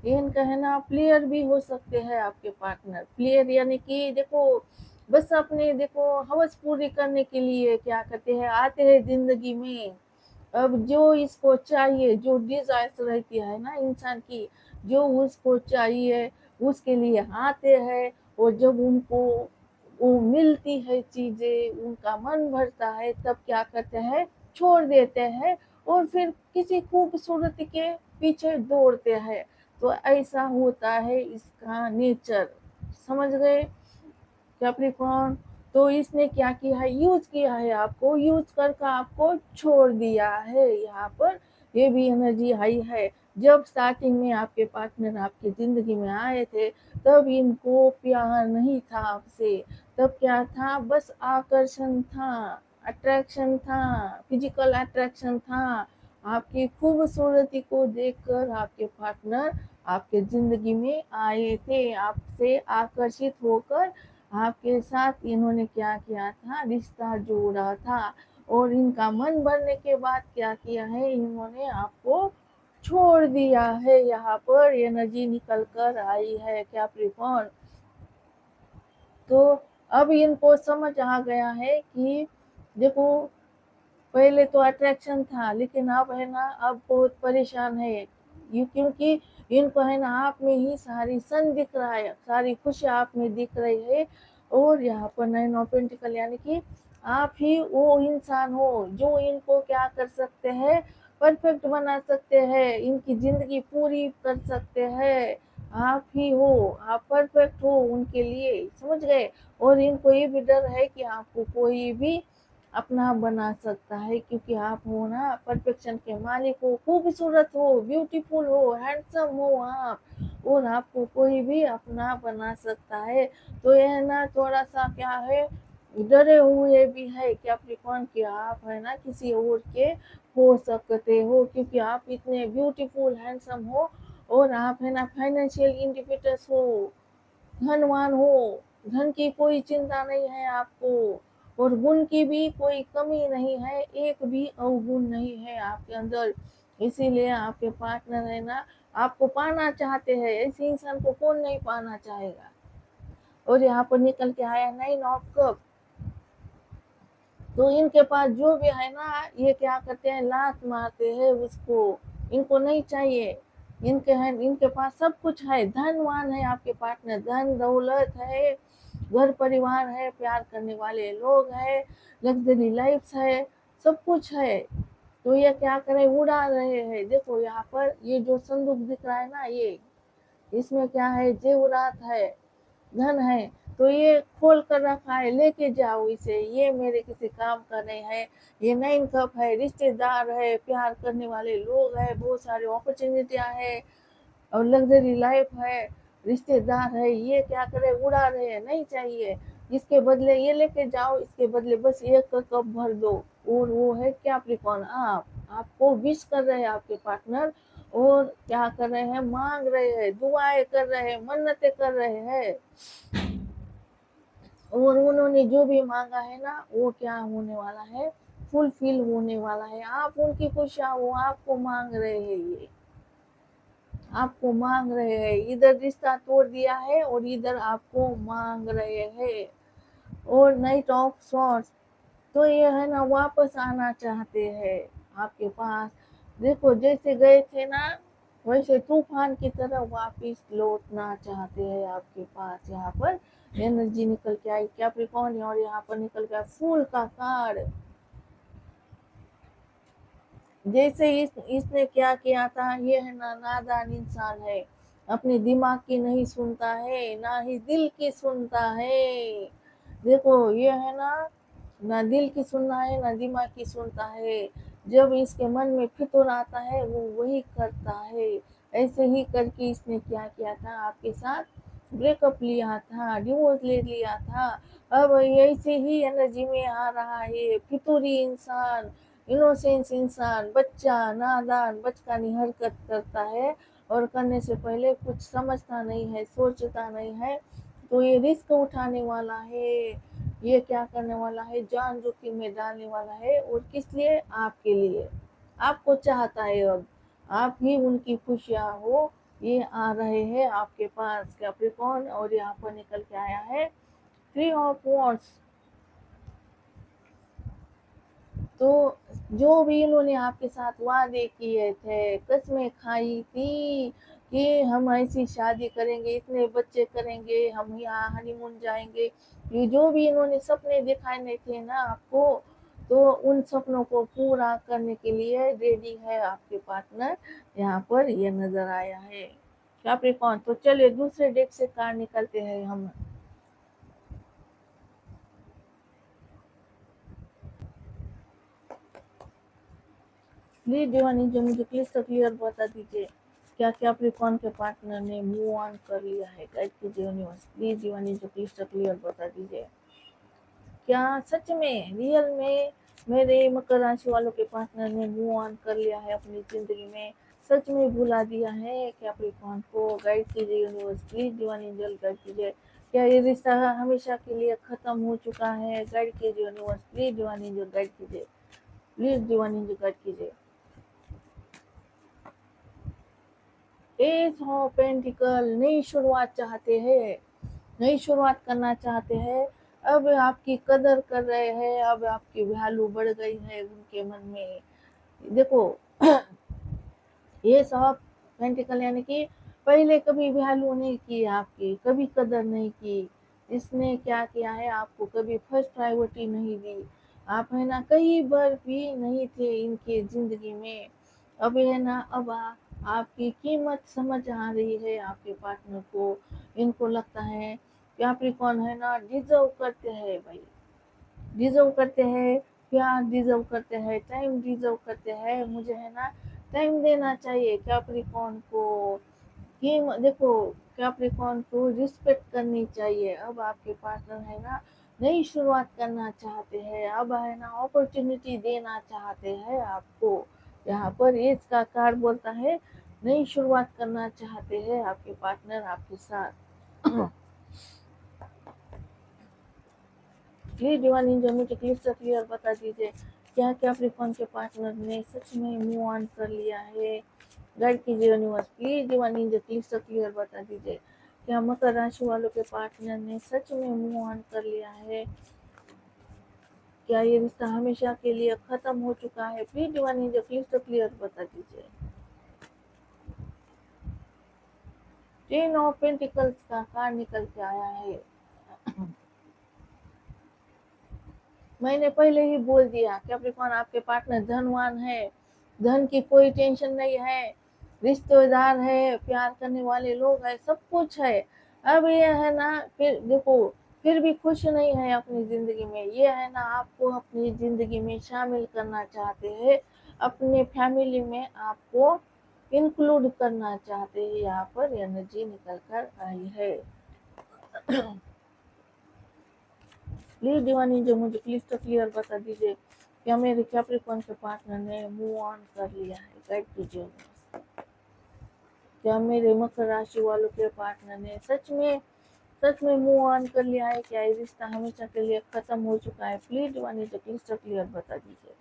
A: इनका है ना प्लेयर भी हो सकते हैं आपके पार्टनर, प्लेयर यानी कि देखो बस अपने देखो हवस पूरी करने के लिए क्या करते हैं, आते हैं जिंदगी में। अब जो इसको चाहिए, जो डिजायर्स रहती है ना इंसान की, जो उसको चाहिए उसके लिए आते हैं, और जब उनको वो मिलती है चीजें, उनका मन भरता है, तब क्या करते हैं, छोड़ देते हैं, और फिर किसी खूबसूरती के पीछे दौड़ते हैं। तो ऐसा होता है इसका नेचर, समझ गए कैप्रिकॉर्न। तो इसने क्या किया है, यूज किया है आपको, यूज करके आपको छोड़ दिया है। यहाँ पर ये भी एनर्जी हाई है। जब स्टार्टिंग में आपके पार्टनर आपकी जिंदगी में आए थे, तब इनको प्यार नहीं था आपसे, तब क्या था, बस आकर्षण था, अट्रैक्शन था, फिजिकल अट्रैक्शन था। आपकी खूबसूरती को देखकर आपके पार्टनर आपके जिंदगी में आए थे, आपसे आकर्षित होकर आपके साथ इन्होंने क्या किया था, रिश्ता जोड़ा था। और इनका मन भरने के बाद क्या किया है, इन्होंने आपको छोड़ दिया है। यहाँ पर एनर्जी निकल कर आई है कैप्रिकॉर्न। तो अब इनको समझ आ गया है कि देखो पहले तो अट्रैक्शन था, लेकिन अब है ना अब बहुत परेशान है ये, क्योंकि इनको है ना आप में ही सारी सन दिख रहा है, सारी खुशी आप में दिख रही है। और यहाँ पर 9 ऑफ पेंटिकल यानी कि आप ही वो इंसान हो जो इनको क्या कर सकते हैं, परफेक्ट बना सकते हैं, इनकी जिंदगी पूरी कर सकते हैं। आप ही हो, आप परफेक्ट हो उनके लिए, समझ गए। और इनको ये भी डर है कि आपको कोई भी अपना बना सकता है, क्योंकि आप हो ना परफेक्शन के मालिक हो, खूबसूरत हो, ब्यूटीफुल हो, हैंडसम हो आप, और आपको कोई भी अपना बना सकता है। तो यह ना थोड़ा सा क्या है, डरे हुए भी है कैप्रिकॉर्न कि आप है ना किसी और के हो सकते हो, क्योंकि आप इतने ब्यूटीफुल हैंडसम हो, और आप है ना फाइनेंशियल इंडिपेंडेंस हो, धनवान हो, धन की कोई चिंता नहीं है आपको, और गुण की भी कोई कमी नहीं है, एक भी अवगुण नहीं है आपके अंदर। इसीलिए आपके पार्टनर है ना आपको पाना चाहते हैं, ऐसे इंसान को कौन नहीं पाना चाहेगा। और यहाँ पर निकल के आया 9 ऑफ कप। तो इनके पास जो भी है ना ये क्या करते हैं, लात मारते हैं उसको, इनको नहीं चाहिए। इनके पास सब कुछ है, धनवान है आपके पार्टनर, धन दौलत है, घर परिवार है, प्यार करने वाले लोग है, लग्जरी लाइफ है, सब कुछ है। तो ये क्या करे, उड़ा रहे हैं। देखो यहाँ पर ये जो संदूक दिख रहा है ना, ये इसमें क्या है, जेवरात है, धन है। तो ये खोल कर रखा है, लेके जाओ इसे, ये मेरे किसी काम का नहीं है। ये 9 कप है, रिश्तेदार है, प्यार करने वाले लोग है, बहुत सारी अपॉर्चुनिटियां है, और लग्जरी लाइफ है, रिश्तेदार है। ये क्या करे, उड़ा रहे हैं, नहीं चाहिए। इसके बदले ये लेके जाओ, इसके बदले बस 1 कप भर दो। और वो है कैप्रिकॉर्न, आप आपको विश कर रहे हैं आपके पार्टनर, और क्या कर रहे हैं, मांग रहे हैं, दुआएं कर रहे हैं, मन्नतें कर रहे हैं, और उन्होंने जो भी मांगा है ना वो क्या होने वाला है, फुलफिल होने वाला है। आप उनकी खुशियाँ, वो आपको मांग रहे हैं, ये आपको मांग रहे हैं। इधर रिश्ता तोड़ दिया है और इधर आपको मांग रहे हैं। और नाइट ऑफ सॉर्ट्स, तो ये है ना वापस आना चाहते हैं आपके पास। देखो जैसे गए थे ना, वैसे तूफान की तरह वापस लौटना चाहते हैं आपके पास। यहाँ पर एनर्जी निकल के आई कैप्रिकॉर्न, और यहाँ पर निकल गया फूल का कार्ड। जैसे इसने क्या किया था, ये है ना नादान इंसान है, अपने दिमाग की नहीं सुनता है, ना ही दिल की सुनता है। देखो ये है ना दिल की सुनना है, ना दिमाग की सुनता है। जब इसके मन में फितूर आता है वो वही करता है। ऐसे ही करके इसने क्या किया था, आपके साथ ब्रेकअप लिया था, डिवोर्स ले लिया था। अब ऐसे ही एनर्जी में आ रहा है, फितूरी इंसान, इनोसेंस इंसान, बच्चा, नादान, बचकानी हरकत करता है, और करने से पहले कुछ समझता नहीं है, सोचता नहीं है। तो ये रिस्क उठाने वाला है, ये क्या करने वाला है, जान जोखिम में डालने वाला है। और किस लिए, आपके लिए, आपको चाहता है। अब आप ही उनकी खुशियाँ हो। ये आ रहे हैं आपके पास कैप्रिकॉर्न, और यहाँ पर निकल के आया है 3 ऑफ वॉन्ड्स। तो जो भी इन्होंने आपके साथ वादे किए थे, कस्में खाई थी कि हम ऐसी शादी करेंगे, इतने बच्चे करेंगे, हम यहाँ हनीमून जाएंगे, ये जो भी इन्होंने सपने दिखाए थे ना आपको, तो उन सपनों को पूरा करने के लिए रेडी है आपके पार्टनर। यहाँ पर ये नजर आया है कैप्रिकॉर्न। तो चलिए दूसरे डेक से कार्ड निकलते हैं हम। प्लीज दीवानी जो मुझे क्लियर बता दीजिए, क्या कैप्रिकॉर्न के पार्टनर ने मूव ऑन कर लिया है, गाइड कीजिए यूनिवर्स। प्लीज दीवानी जो क्लियर बता दीजिए, क्या सच में रियल में मेरे मकर राशि वालों के पार्टनर ने मूव ऑन कर लिया है अपनी जिंदगी में, सच में भुला दिया है कैप्रिकॉर्न को। गाइड कीजिए यूनिवर्स, प्लीज दीवानी जल्द गाइड कीजिए। क्या ये रिश्ता हमेशा के लिए खत्म हो चुका है, गाइड कीजिए यूनिवर्स, प्लीज दीवानी जो गाइड कीजिए, प्लीज दीवानी जो गाइड कीजिए। एस ऑफ पेंटिकल, नई शुरुआत चाहते हैं, नई शुरुआत करना चाहते हैं। अब आपकी कदर कर रहे हैं, अब आपकी वैल्यू बढ़ गई है उनके मन में। देखो ये सब पेंटिकल यानी कि पहले कभी वैल्यू नहीं की आपकी, कभी कदर नहीं की। इसने क्या किया है, आपको कभी फर्स्ट प्रायोरिटी नहीं दी। आप है ना कहीं बार भी नहीं थे इनके जिंदगी में। अब है ना अब आपकी कीमत समझ आ रही है आपके पार्टनर को। इनको लगता है कैप्रिकॉर्न है ना डिजर्व करते हैं भाई, डिजर्व करते हैं, प्यार डिजर्व करते हैं, टाइम डिजर्व करते हैं, मुझे है ना टाइम देना चाहिए कैप्रिकॉर्न को। ये देखो, कैप्रिकॉर्न को रिस्पेक्ट करनी चाहिए। अब आपके पार्टनर है ना नई शुरुआत करना चाहते हैं, अब है ना अपॉर्चुनिटी देना चाहते हैं आपको। यहाँ पर एज का कार्ड बोलता है नई शुरुआत करना चाहते हैं आपके पार्टनर आपके साथ। प्लीज डिवाइन एंजल मुझे क्लियर बता दीजिए, क्या कैप्रिकॉर्न के पार्टनर ने सच में मूव ऑन कर लिया है? गाइड कीजिए universe, please divine angel clear बता दीजिए, क्या मकर राशि वालों के पार्टनर ने सच में मूव ऑन कर लिया है? क्या ये रिश्ता हमेशा के लिए खत्म हो चुका है? प्लीज डिवाइन एंजल क्लियर बता दीजिए। टेन ऑफ पेंटिकल्स का कार्ड निकल के आया है। मैंने पहले ही बोल दिया कैप्रिकॉर्न आपके पार्टनर धनवान है, धन की कोई टेंशन नहीं है, रिश्तेदार है, प्यार करने वाले लोग है, सब कुछ है। अब ये है ना फिर देखो, फिर भी खुश नहीं है अपनी जिंदगी में। ये है ना आपको अपनी जिंदगी में शामिल करना चाहते हैं, अपने फैमिली में आपको इंक्लूड करना चाहते हैं। यहाँ पर एनर्जी निकल कर आई है। प्लीज डिवाइन जो मुझे क्लियर बता दीजिए, क्या मेरे कैप्रिकॉर्न के पार्टनर ने मूव ऑन कर लिया है? गाइड कीजिए। क्या मेरे मकर राशि वालों के पार्टनर ने सच में मूव ऑन कर लिया है? क्या ये रिश्ता हमेशा के लिए खत्म हो चुका है? प्लीज डिवाइन जो क्लियर बता दीजिए।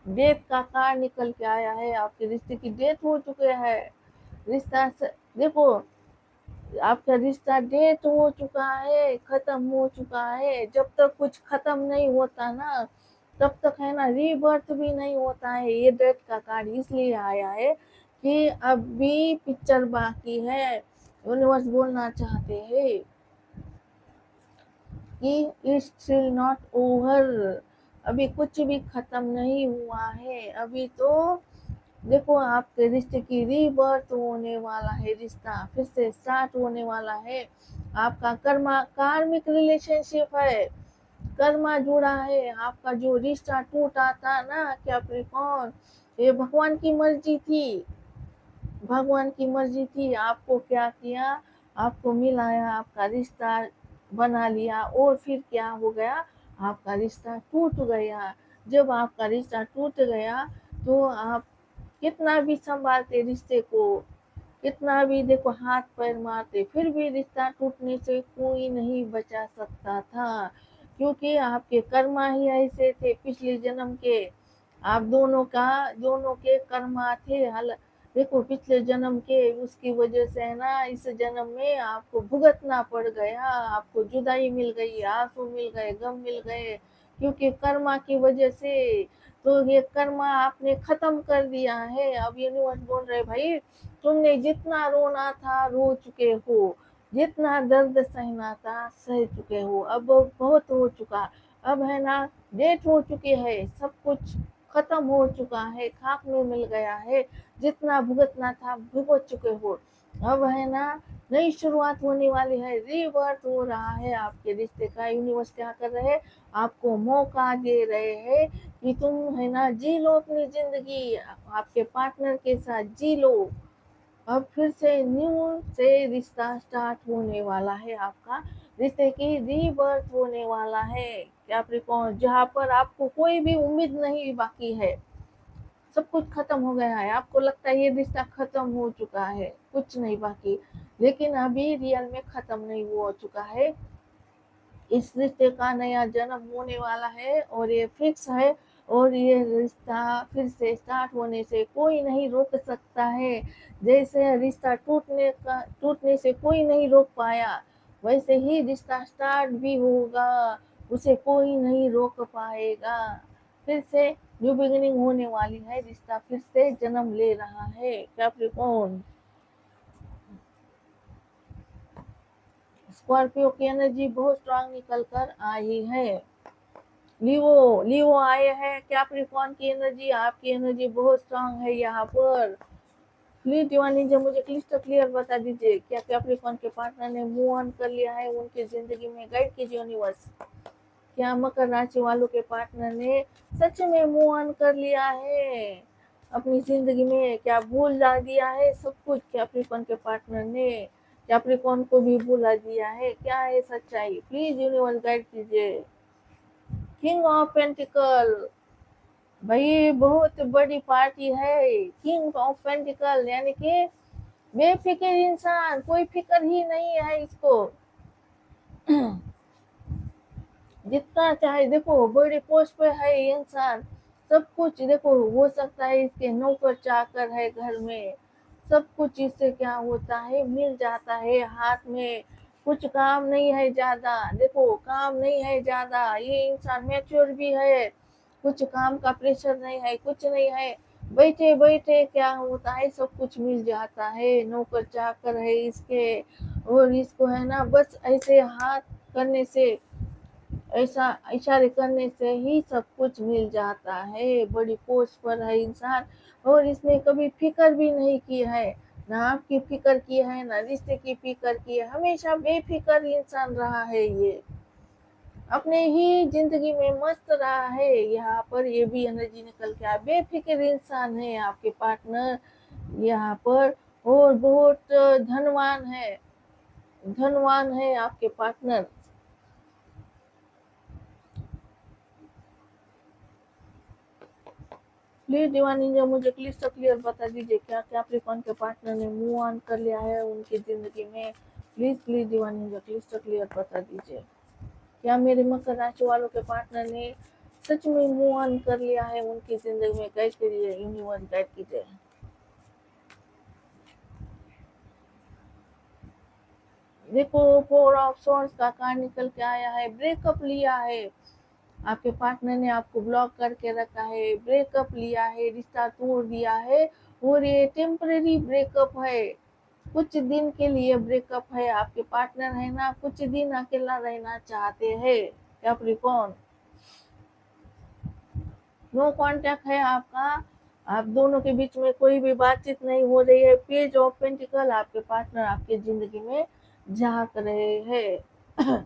A: डेथ का कार्ड निकल के आया है, आपके रिश्ते की डेथ हो चुके हैं। रिश्ता देखो, आपका रिश्ता डेथ हो चुका है, खत्म हो चुका है। जब तक कुछ खत्म नहीं होता ना, तब तक है ना रीबर्थ भी नहीं होता है। ये डेथ का कार्ड इसलिए आया है कि अभी पिक्चर बाकी है। यूनिवर्स बोलना चाहते हैं कि इट्स स्टिल नॉट ओवर, अभी कुछ भी खत्म नहीं हुआ है। अभी तो देखो, आपके रिश्ते की रीबर्थ होने वाला है, रिश्ता फिर से स्टार्ट होने वाला है। आपका कार्मिक रिलेशनशिप है, कर्मा जुड़ा है। आपका जो रिश्ता टूटा था ना कैप्रिकॉर्न, ये भगवान की मर्जी थी, भगवान की मर्जी थी। आपको क्या किया, आपको मिलाया, आपका रिश्ता बना लिया, और फिर क्या हो गया, आपका रिश्ता टूट गया। जब आपका रिश्ता टूट गया तो आप कितना भी संभालते रिश्ते को, कितना भी देखो हाथ पैर मारते, फिर भी रिश्ता टूटने से कोई नहीं बचा सकता था, क्योंकि आपके कर्मा ही ऐसे थे पिछले जन्म के। आप दोनों के कर्मा थे। हल देखो, पिछले जन्म के उसकी वजह से है ना इस जन्म में आपको भुगतना पड़ गया, आपको जुदाई मिल गई, आंसू मिल गए, गम मिल गए, क्योंकि कर्मा की वजह से। तो ये कर्मा आपने खत्म कर दिया है। अब यूनिवर्स बोल रहे भाई, तुमने जितना रोना था रो चुके हो, जितना दर्द सहना था सह चुके हो, अब बहुत हो चुका। अब है ना डेट हो चुकी है, सब कुछ खत्म हो चुका है, खाक में मिल गया है, जितना भुगतना था भुगत चुके हो। अब है ना नई शुरुआत होने वाली है, रीबर्थ हो रहा है आपके रिश्ते का। यूनिवर्स क्या कर रहे हैं, आपको मौका दे रहे हैं कि तुम है ना जी लो अपनी जिंदगी, आपके पार्टनर के साथ जी लो। अब फिर से न्यू से रिश्ता स्टार्ट होने वाला है, आपका रिश्ते की रीबर्थ होने वाला है कैप्रिकॉर्न, जहाँ पर आपको कोई भी उम्मीद नहीं बाकी है, सब कुछ खत्म हो गया है। आपको लगता है ये रिश्ता खत्म हो चुका है, कुछ नहीं बाकी, लेकिन अभी रियल में खत्म नहीं हो चुका है। इस रिश्ते का नया जन्म होने वाला है और ये फिक्स है, और ये रिश्ता फिर से स्टार्ट होने से कोई नहीं रोक सकता है। जैसे रिश्ता टूटने से कोई नहीं रोक पाया, वैसे ही रिश्ता स्टार्ट भी होगा, उसे कोई नहीं रोक पाएगा। फिर से न्यू बिगिनिंग होने वाली है, रिश्ता फिर से जन्म ले रहा है कैप्रिकॉर्न। स्कॉर्पियो की एनर्जी बहुत स्ट्रांग निकल कर आई है। लियो लियो आए हैं, कैप्रिकॉर्न की एनर्जी, आपकी एनर्जी बहुत स्ट्रांग है यहाँ पर। प्लीज दीवानी जी मुझे क्लिस्टर क्लियर बता दीजिए, क्या कैप्रिकॉर्न के पार्टनर ने मूव ऑन कर लिया है उनकी जिंदगी में? गाइड कीजिए यूनिवर्स। क्या मकर राशि वालों के पार्टनर ने सच में मूव ऑन कर लिया है अपनी जिंदगी में? क्या भूल जा दिया है सब कुछ कैप्रिकॉर्न के पार्टनर ने? कैप्रिकॉर्न को भी भूला दिया है? क्या है सच्चाई? प्लीज यूनिवर्स गाइड कीजिए। किंग ऑफ पेंटिकल, भाई बहुत बड़ी पार्टी है। किंग ऑफ पेंटिकल यानी कि बेफिक्र इंसान, कोई फिक्र ही नहीं है इसको। जितना चाहे देखो, बड़ी पोस्ट पे है इंसान, सब कुछ देखो हो सकता है, इसके नौकर चाकर है घर में, सब कुछ इससे क्या होता है मिल जाता है हाथ में। कुछ काम नहीं है ज्यादा, देखो काम नहीं है ज्यादा, ये इंसान मैच्योर भी है, कुछ काम का प्रेशर नहीं है, कुछ नहीं है, बैठे बैठे क्या होता है सब कुछ मिल जाता है, नौकर चाकर है इसके। और इसको है ना बस ऐसे हाथ करने से, ऐसा इशारे करने से ही सब कुछ मिल जाता है। बड़ी पोस्ट पर है इंसान, और इसने कभी फिक्र भी नहीं की है, ना आपकी फिक्र की है ना रिश्ते की फिक्र की है, हमेशा बेफिक्र इंसान रहा है ये, अपने ही जिंदगी में मस्त रहा है। यहाँ पर ये भी एनर्जी निकल के आया, बेफिक्र इंसान है आपके पार्टनर यहाँ पर, और बहुत धनवान है आपके पार्टनर। प्लीज दीवानी जी मुझे क्लिस्टर क्लियर बता दीजिए, क्या कैप्रिकॉर्न के पार्टनर ने मूव ऑन कर लिया है उनकी जिंदगी में? प्लीज प्लीज दीवानी जी क्लिस्टर क्लियर बता दीजिए, क्या मेरे मकर राशि वालों के पार्टनर ने सच में मूव ऑन कर लिया है उनकी जिंदगी में? गाइड करिए यूनिवर्स, गाइड कीजिए। देखो फोर ऑफ सॉर्ड्स का कार्ड निकल के आया है, ब्रेकअप लिया है आपके पार्टनर ने, आपको ब्लॉक करके रखा है, ब्रेकअप लिया है, रिश्ता तोड़ दिया है, और ये टेम्परेरी ब्रेकअप है, कुछ दिन के लिए ब्रेकअप है। आपके पार्टनर है ना कुछ दिन अकेला रहना चाहते हैं कैप्रिकॉर्न, नो कांटेक्ट है आपका, आप दोनों के बीच में कोई भी बातचीत नहीं हो रही है। पेज ऑफ पेंटिकल, आपके पार्टनर आपके जिंदगी में झांक रहे हैं।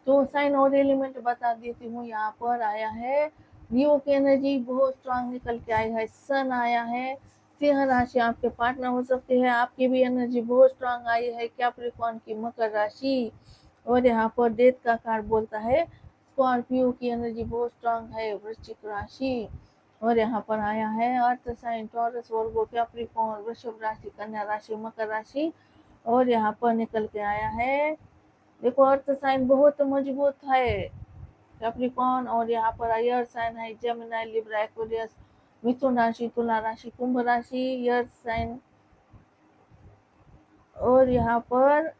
A: तो साइन और एलिमेंट बता देती हूँ, यहाँ पर आया है लियो की एनर्जी बहुत स्ट्रांग निकल के आई है, सन आया है, सिंह राशि आपके पार्टनर हो सकते हैं, आपकी भी एनर्जी बहुत स्ट्रांग आई है, कैप्रिकॉर्न की मकर राशि, और यहाँ पर डेथ का कार्ड बोलता है स्कॉर्पियो की एनर्जी बहुत स्ट्रांग है, वृश्चिक राशि, और यहाँ पर आया है earth sign Taurus Virgo Capricorn वृषभ राशि कन्या राशि मकर राशि, और यहाँ पर निकल के आया है देखो अर्थ साइन बहुत मजबूत है कैप्रिकॉर्न, और यहाँ पर एयर साइन है जेमिनी लिब्रा एक्वेरियस मिथुन राशि तुला राशि कुंभ राशि एयर साइन, और यहाँ पर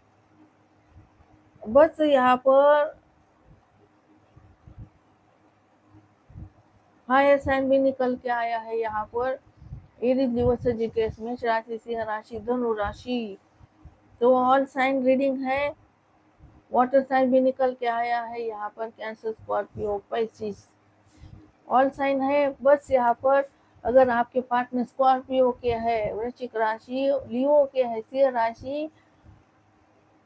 A: बस यहाँ पर फायर साइन भी निकल के आया है, यहाँ पर एरीज लियो सजिटेरियस मेष राशि सिंह राशि धनु राशि, तो ऑल साइन रीडिंग है। वाटर साइन भी निकल के आया है यहाँ पर cancer Scorpio Pisces, all sign है। बस यहाँ पर अगर आपके पार्टनर स्कॉर्पियो के है, वृश्चिक राशि, लियो के है, सिंह राशि,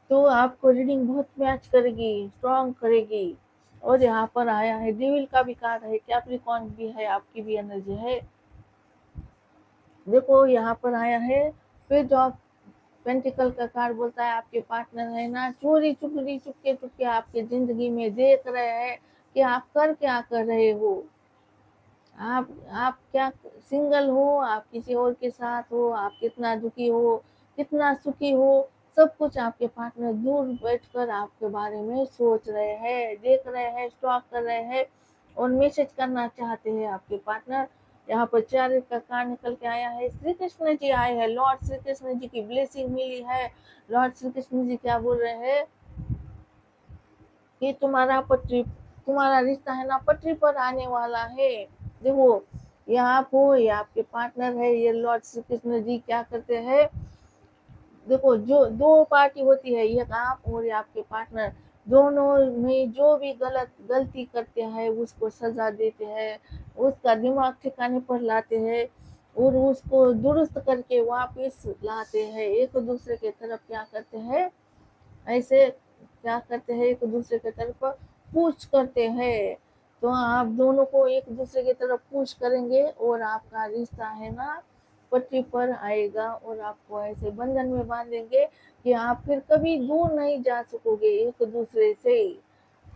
A: तो आपको रीडिंग बहुत मैच करेगी, स्ट्रॉन्ग करेगी। और यहाँ पर आया है डेविल का भी कार्ड है, कैप्रिकॉर्न भी है, आपकी भी एनर्जी है। देखो यहाँ पर आया है पेज ऑफ पेंटिकल का कार्ड बोलता है आपके पार्टनर है ना चोरी चुपड़ी चुपके चुपके आपके जिंदगी में देख रहे हैं कि आप क्या कर रहे हो, आप क्या सिंगल हो, आप किसी और के साथ हो, आप कितना दुखी हो कितना सुखी हो, सब कुछ आपके पार्टनर दूर बैठकर आपके बारे में सोच रहे हैं, देख रहे हैं, स्टॉक कर रहे हैं, और मैसेज करना चाहते हैं आपके पार्टनर। यहाँ पर चार का कार्ड निकल के आया है, श्री कृष्ण जी आए हैं, लॉर्ड श्री कृष्ण जी की ब्लेसिंग मिली है। लॉर्ड श्री कृष्ण जी क्या बोल रहे हैं कि तुम्हारा रिश्ता है ना पटरी पर आने वाला है। देखो ये आप हो, ये आपके पार्टनर है, ये लॉर्ड श्री कृष्ण जी क्या करते हैं, देखो, जो दो पार्टी होती है, एक आप और ये आपके पार्टनर, दोनों में जो भी गलती करते हैं उसको सजा देते हैं, उसका दिमाग ठिकाने पर लाते हैं और उसको दुरुस्त करके वापस लाते हैं। एक दूसरे के तरफ क्या करते हैं, ऐसे क्या करते हैं, एक दूसरे के तरफ पुश करते हैं। तो आप दोनों को एक दूसरे की तरफ पुश करेंगे और आपका रिश्ता है ना पटरी पर आएगा और आपको ऐसे बंधन में बांधेंगे कि आप फिर कभी दूर नहीं जा सकोगे एक दूसरे से।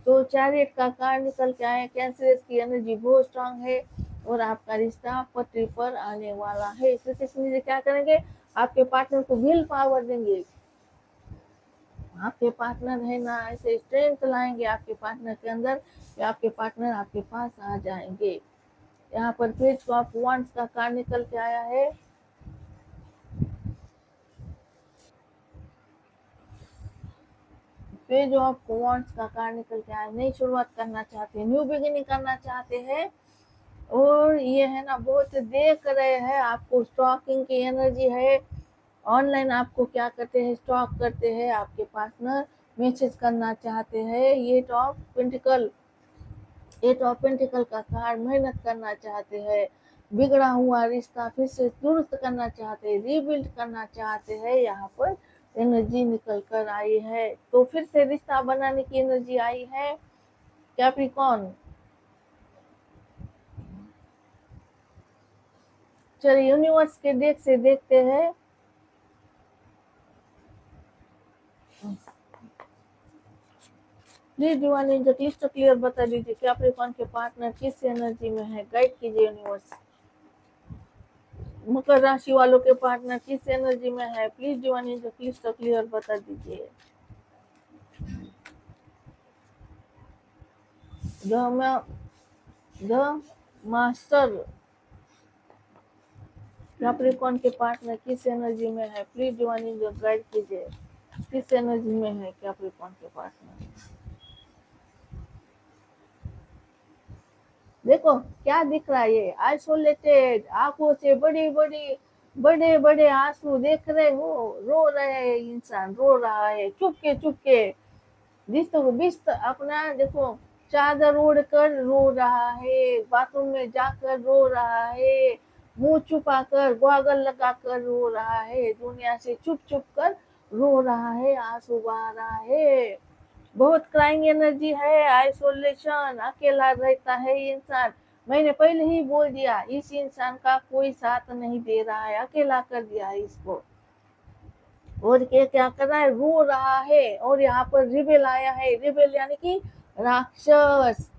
A: तो चैरियट का कार्ड निकल के आया, कैंसरस की एनर्जी बहुत स्ट्रांग है और आपका रिश्ता पटरी पर आने वाला है। श्री कृष्ण जी क्या करेंगे, आपके पार्टनर को विल पावर देंगे। आपके पार्टनर है ना ऐसे स्ट्रेंथ लाएंगे आपके पार्टनर के अंदर कि आपके पार्टनर आपके पास आ जाएंगे। यहाँ पर पेज ऑफ वांड्स का कार्ड निकल के आया है। पेज ऑफ वांड्स का कार्ड निकल के आया, नई शुरुआत करना चाहते हैं, न्यू बिगिनिंग करना चाहते हैं और ये है ना बहुत देख रहे हैं आपको, स्टॉकिंग की एनर्जी है। ऑनलाइन आपको क्या करते हैं, स्टॉक करते हैं आपके पार्टनर, मैसेज करना चाहते हैं। ये टॉप पेंटिकल, ये टॉप पेंटिकल का कार्ड मेहनत करना चाहते हैं, बिगड़ा हुआ रिश्ता फिर से दुरुस्त करना चाहते हैं, रीबिल्ड करना चाहते हैं। यहाँ पर एनर्जी निकल कर आई है, तो फिर से रिश्ता बनाने की एनर्जी आई है कैप्रिकॉर्न। चलिए यूनिवर्स के डेक से देखते हैं। Please divine angel clyster clear बता दीजिए कैप्रिकॉर्न के पार्टनर किस एनर्जी में है, गाइड कीजिए यूनिवर्स। मकर राशि वालों के पार्टनर किस एनर्जी में है, please divine angel clyster clear बता दीजिए। द मास्टर कैप्रिकॉर्न के पार्टनर किस एनर्जी में है, प्लीज डिवाइन एंजल गाइड कीजिए, किस एनर्जी में है कैप्रिकॉर्न के पार्टनर। देखो क्या दिख रहा है, ये आइसोलेटेड, आंखों से बड़े बड़े आंसू देख रहे हो, रो रहे हैं, इंसान रो रहा है चुपके चुपके, बिस्त अपना देखो चादर ओढ़ कर रो रहा है, बाथरूम में जाकर रो रहा है, मुंह छुपा कर गॉगल लगा कर रो रहा है, दुनिया से चुप चुप कर रो रहा है, आंसू बहा रहा है। बहुत क्राइंग एनर्जी है, आइसोलेशन, अकेला रहता है इंसान। मैंने पहले ही बोल दिया इस इंसान का कोई साथ नहीं दे रहा है, अकेला कर दिया है इसको। और क्या कर रहा है, रो रहा है। और यहाँ पर रिबेल आया है, रिबेल यानी कि राक्षस।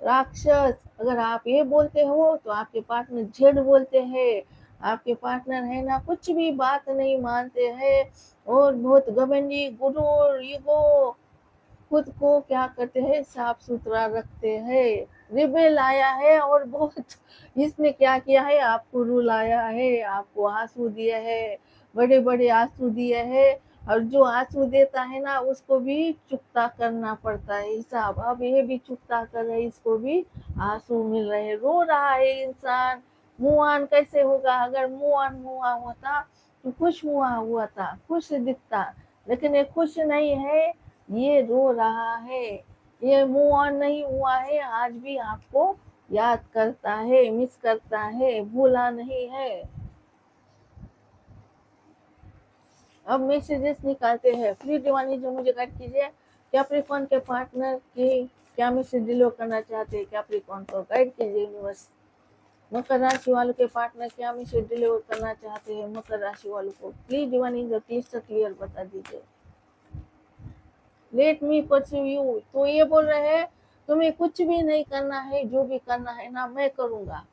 A: राक्षस अगर आप ये बोलते हो तो आपके पार्टनर झेड़ बोलते हैं, आपके पार्टनर है ना कुछ भी बात नहीं मानते हैं और बहुत घमंडी, गुरूर, ईगो, खुद को क्या करते हैं साफ सुथरा रखते हैं। रिबेल आया है और बहुत इसने क्या किया है, आपको रुलाया है, आपको आंसू दिए है, बड़े बड़े आंसू दिए है। और जो आंसू देता है ना उसको भी चुकता करना पड़ता है हिसाब। अब ये भी चुकता कर रहे, इसको भी आंसू मिल रहे, रो रहा है इंसान। मुंह ऑन कैसे होगा, अगर मुंह ऑन हुआ होता तो खुश हुआ था, खुश दिखता, लेकिन ये खुश नहीं है, ये रो रहा है, ये मूव ऑन नहीं हुआ है, आज भी आपको याद करता है, मिस करता है, भूला नहीं है। अब मैसेजेस निकालते हैं, फ्री डिवानी जो मुझे गाइड कीजिए कैप्रिकॉर्न के पार्टनर की क्या मैसेज डिलीवर करना चाहते हैं, कैप्रिकॉर्न को गाइड कीजिए यूनिवर्स। मकर राशि वालों के पार्टनर क्या मैसेज डिलीवर करना चाहते हैं मकर राशि वालों को, प्लीज डिवानी जो क्लियर बता दीजिए। लेट मी परस्यू यू, तो ये बोल रहे हैं तुम्हें कुछ भी नहीं करना है, जो भी करना है ना मैं करूंगा,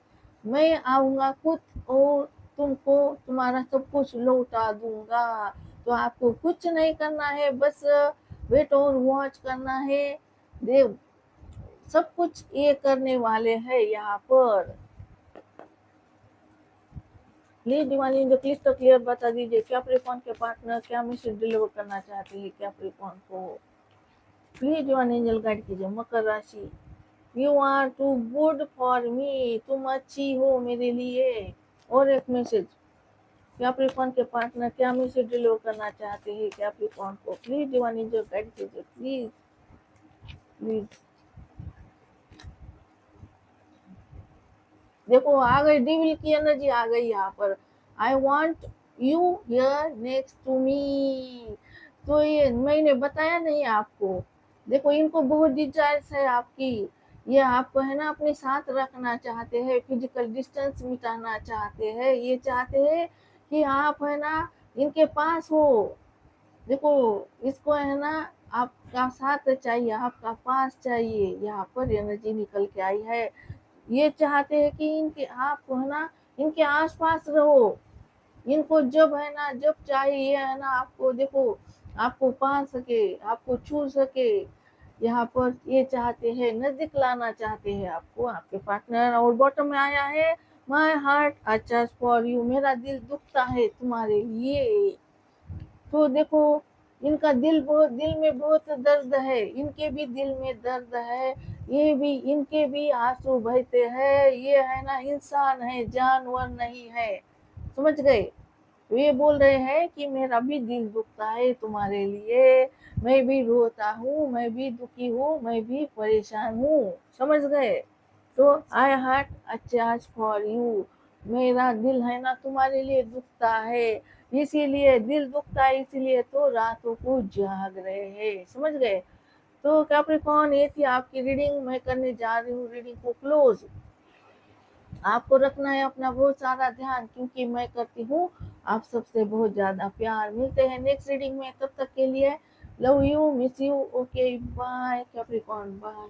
A: मैं आऊंगा खुद और तुमको तुम्हारा सब कुछ लौटा दूंगा। तो आपको कुछ नहीं करना है, बस वेट और वॉच करना है, देव सब कुछ ये करने वाले हैं यहाँ पर। प्लीज डिवाइन जो क्लिक तो क्लियर बता दीजिए कैप्रिकॉर्न के पार्टनर क्या मैसेज डिलीवर करना चाहते हैं कैप्रिकॉर्न को, प्लीज डिवाइन एंजल गाइड कीजिए। मकर राशि, you are too good for me, तुम अच्छी हो मेरे लिए। और एक मैसेज, कैप्रिकॉर्न के पार्टनर क्या मैसेज डिलीवर करना चाहते हैं कैप्रिकॉर्न को? प्लीज डिवाइन एंजल गाइड कीजिए, प्लीज प्लीज। देखो आ गई डिविल की एनर्जी आ गई यहाँ पर। I want you here next to me. तो ये मैंने बताया नहीं आपको, देखो इनको बहुत डिजायर्स है आपकी। ये आपको है ना अपने साथ रखना चाहते हैं, फिजिकल डिस्टेंस मिटाना चाहते हैं, ये चाहते हैं कि आप है ना इनके पास हो। देखो इसको है ना आपका साथ चाहिए, आपका पास चाहिए, यहाँ पर एनर्जी निकल के आई है। ये चाहते हैं कि इनके आपको है ना इनके आसपास रहो, इनको जब है ना जब चाहिए है ना आपको, देखो आपको पा सके, आपको छू सके, यहाँ पर ये चाहते हैं, नजदीक लाना चाहते हैं आपको, आपके पार्टनर। और बॉटम में आया है माई हार्ट अचर्स फॉर यू, मेरा दिल दुखता है तुम्हारे लिए। तो देखो इनका दिल में बहुत दर्द है, इनके भी दिल में दर्द है, ये भी इनके भी आंसू बहते हैं। ये है ना इंसान है, जानवर नहीं है, समझ गए? तो ये बोल रहे हैं कि मेरा भी दिल दुखता है तुम्हारे लिए, मैं भी रोता हूँ, मैं भी दुखी हूँ, मैं भी परेशान हूँ, समझ गए? तो आई हार्ट अटैच फॉर यू, मेरा दिल है ना तुम्हारे लिए दुखता है, इसीलिए दिल दुखता है, इसीलिए तो रातों को जाग रहे हैं, समझ गए? तो कैप्रिकॉर्न ये थी आपकी रीडिंग। मैं करने जा रही हूँ रीडिंग को क्लोज। आपको रखना है अपना बहुत सारा ध्यान, क्योंकि मैं करती हूँ आप सबसे बहुत ज्यादा प्यार। मिलते हैं नेक्स्ट रीडिंग में, तब तक के लिए love you, miss you, okay bye Capricorn, bye.